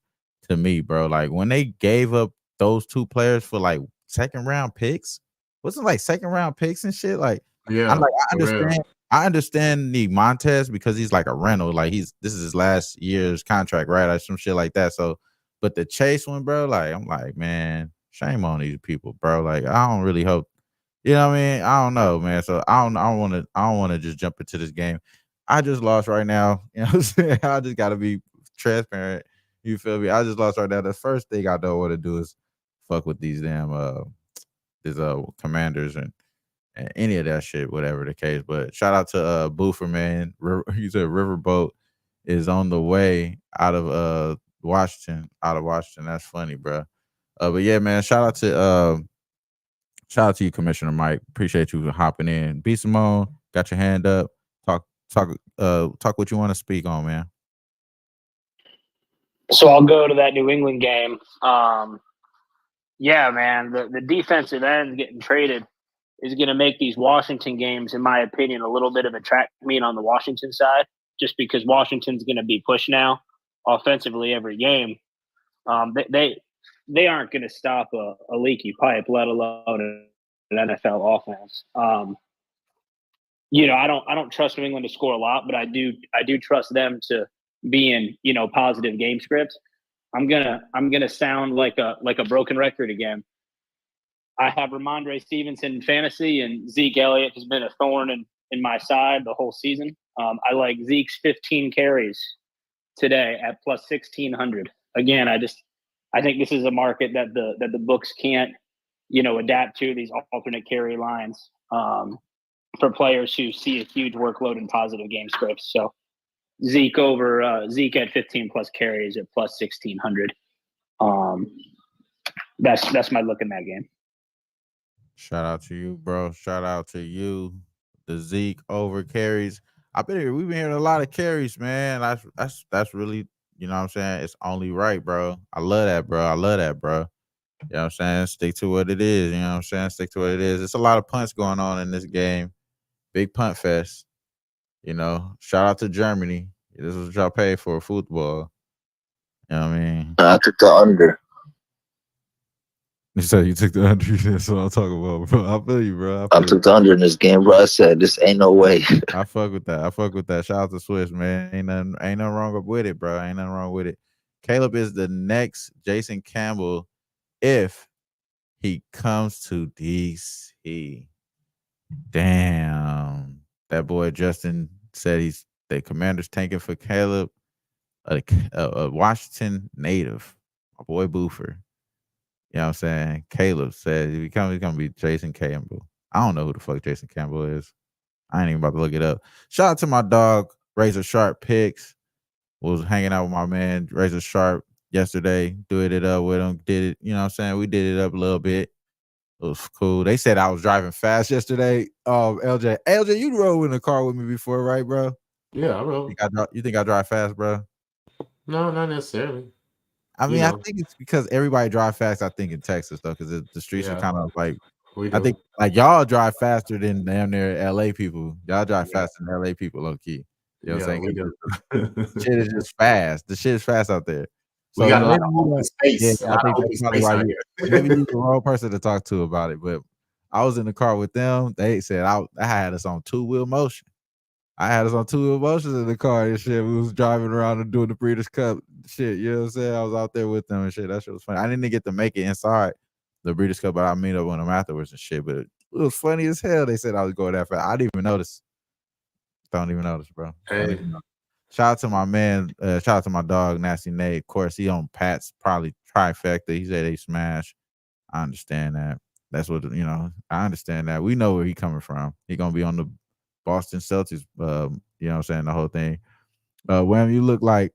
to me, bro. Like when they gave up those two players for like second round picks, wasn't like second round picks and shit. Like, Yeah, I'm like, I for real. understand. I understand the Montez because he's like a rental. Like this is his last year's contract, right? Or some shit like that. So, but the Chase one, bro, like I'm like, man, shame on these people, bro. Like I don't really hope, you know what I mean? I don't know, man. So I don't want to just jump into this game. I just lost right now. You know what I'm saying? I just gotta be transparent. You feel me? I just lost right now. The first thing I don't want to do is fuck with these damn commanders and any of that shit, whatever the case. But shout out to Boofer, man. He said Riverboat is on the way out of Washington. That's funny, bro. But yeah, man, shout out to you, Commissioner Mike. Appreciate you hopping in. B Simone, got your hand up. Talk what you want to speak on, man. So I'll go to that New England game. Yeah, man, the defensive end getting traded is going to make these Washington games, in my opinion, a little bit of a track meet on the Washington side, just because Washington's going to be pushed now offensively every game. They aren't going to stop a leaky pipe, let alone an NFL offense. You know, I don't trust New England to score a lot, but I do trust them to be in, you know, positive game scripts. I'm gonna sound like a broken record again. I have Ramondre Stevenson in fantasy, and Zeke Elliott has been a thorn in my side the whole season. I like Zeke's 15 carries today at plus 1,600. Again, I think this is a market that the books can't, you know, adapt to, these alternate carry lines for players who see a huge workload in positive game scripts. So Zeke at 15 plus carries at plus 1,600. That's my look in that game. Shout out to you, bro. Shout out to you. The Zeke over carries. We've been hearing a lot of carries, man. That's really, you know what I'm saying? It's only right, bro. I love that, bro. You know what I'm saying? Stick to what it is. You know what I'm saying? Stick to what it is. It's a lot of punts going on in this game. Big punt fest. You know, shout out to Germany. This is what y'all pay for football. You know what I mean? I took the under. You said you took the under. That's what I'm talking about, bro. I feel you, bro. I took the under in this game, bro. I said this ain't no way. I fuck with that. I fuck with that. Shout out to Swiss, man. Ain't nothing wrong with it, bro. Ain't nothing wrong with it. Caleb is the next Jason Campbell if he comes to DC. Damn. That boy Justin said the Commander's tanking for Caleb, a Washington native, my boy Boofer. You know what I'm saying? Caleb said if he comes, he's gonna be Jason Campbell. I don't know who the fuck Jason Campbell is. I ain't even about to look it up. Shout out to my dog, Razor Sharp Picks. Was hanging out with my man Razor Sharp yesterday, doing it up with him. Did it, you know what I'm saying? We did it up a little bit. It was cool. They said I was driving fast yesterday. LJ, you rode in the car with me before, right, bro? Yeah, I rode. You think I drive fast, bro? No, not necessarily. I You mean, I know. think it's because everybody drive fast. I think in Texas though, because the streets are Yeah. kind of like. We I do. think like y'all drive faster than damn near LA people. Y'all drive Yeah. faster than LA people, low key. You know what I'm Yeah, saying? we 'Cause do. the shit is just fast. The shit is fast out there. We So got a lot maybe of you open don't. Yeah, space. A I lot think of that's open probably space why out you. here. Maybe you the wrong person to talk to about it. But I was in the car with them. They said I had us on 2-wheel motion. I had us on 2-wheel motions in the car and shit. We was driving around and doing the Breeders' Cup shit. You know what I'm saying? I was out there with them and shit. That shit was funny. I didn't get to make it inside the Breeders' Cup, but I meet up with them afterwards and shit. But it was funny as hell. They said I was going that fast. I didn't even notice. Don't even notice, bro. Don't Hey. even notice. Shout out to my man. Shout out to my dog, Nasty Nate. Of course, he on Pat's probably trifecta. He said they smash. I understand that. That's what I understand that. We know where he coming from. He gonna be on the Boston Celtics. You know what I'm saying? The whole thing. When you look like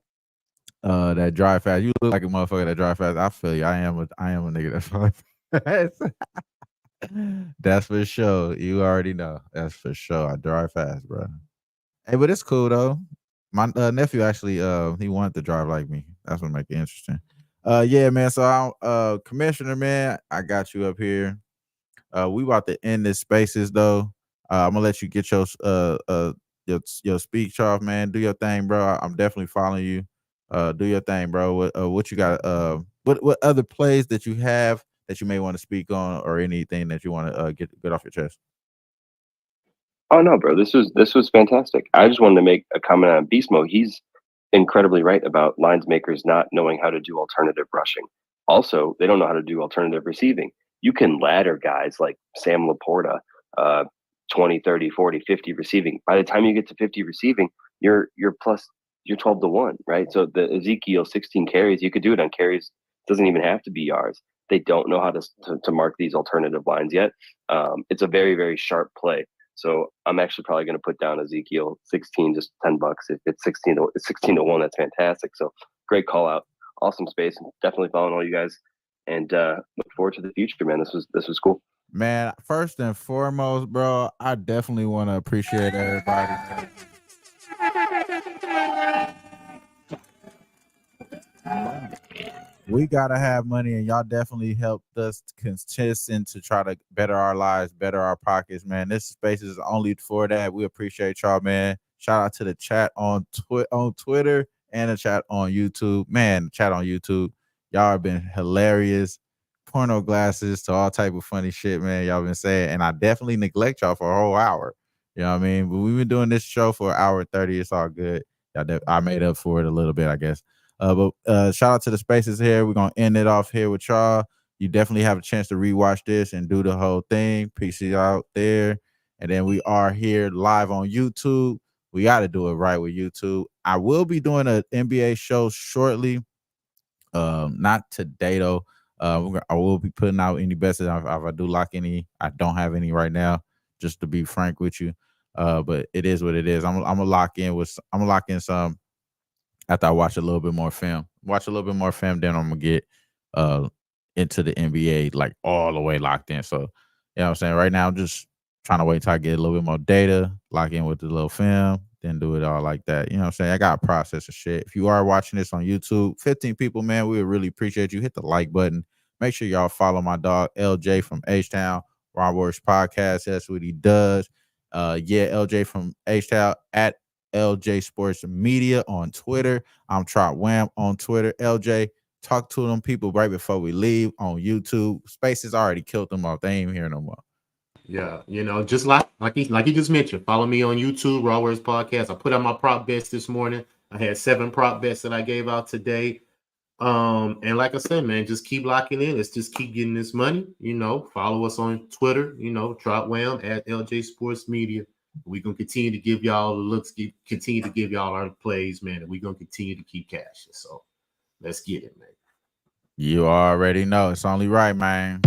that drive fast, you look like a motherfucker that drive fast. I feel you. I am a nigga that's fast. That's for sure. You already know. That's for sure. I drive fast, bro. Hey, but it's cool though. My nephew actually he wanted to drive like me. That's what make it interesting. Yeah, man. So Commissioner, man, I got you up here. We about to end this spaces though. I'm gonna let you get your speech off, man. Do your thing, bro. I'm definitely following you. Do your thing, bro. What you got? What other plays that you have that you may want to speak on, or anything that you want to get off your chest? Oh no, bro, this was fantastic. I just wanted to make a comment on Beast Mode. He's incredibly right about lines makers not knowing how to do alternative rushing. Also, they don't know how to do alternative receiving. You can ladder guys like Sam Laporta, uh, 20, 30, 40, 50 receiving. By the time you get to 50 receiving, you're 12 to 1, right? So the Ezekiel 16 carries, you could do it on carries. Doesn't even have to be yards. They don't know how to mark these alternative lines yet. It's a very, very sharp play. So I'm actually probably going to put down Ezekiel 16, just $10. If it's 16 to 1, that's fantastic. So great call out. Awesome space. Definitely following all you guys, and look forward to the future, man. This was cool. Man, first and foremost, bro, I definitely want to appreciate everybody. We gotta have money, and y'all definitely helped us consistent to try to better our lives, better our pockets, man. This space is only for that. We appreciate y'all, man. Shout out to the chat on Twitter and the chat on YouTube, man. The chat on YouTube, y'all have been hilarious. Porno glasses to all type of funny shit, man. Y'all been saying, and I definitely neglect y'all for a whole hour. You know what I mean? But we've been doing this show for an hour 30. It's all good. I made up for it a little bit, I guess. But shout out to the spaces here. We're gonna end it off here with y'all. You definitely have a chance to rewatch this and do the whole thing. Peace out there. And then we are here live on YouTube. We got to do it right with YouTube. I will be doing an NBA show shortly. Not today though. I will be putting out any bets if I do lock any. I don't have any right now, just to be frank with you. But it is what it is. I'm gonna lock in some after I watch a little bit more film. Watch a little bit more film, then I'm gonna get into the NBA like all the way locked in. So, you know what I'm saying? Right now I'm just trying to wait till I get a little bit more data, lock in with the little film, then do it all like that. You know what I'm saying? I got a process of shit. If you are watching this on YouTube, 15 people, man, we would really appreciate you. Hit the like button. Make sure y'all follow my dog LJ from H-Town, Ron Works Podcast. That's what he does. LJ from H-Town at LJ Sports Media on Twitter. I'm Trot Wham on Twitter. LJ, talk to them people right before we leave on YouTube. Spaces already killed them off. They ain't here no more. Yeah, just like he just mentioned, follow me on YouTube, Raw Words Podcast. I put out my prop bets this morning. I had 7 prop bets that I gave out today. And like I said, man, just keep locking in. Let's just keep getting this money. Follow us on Twitter, Trot Wham at LJ Sports Media. We're gonna continue to give y'all the looks, continue to give y'all our plays, man, and we're gonna continue to keep cashing. So let's get it, man. You already know it's only right, man.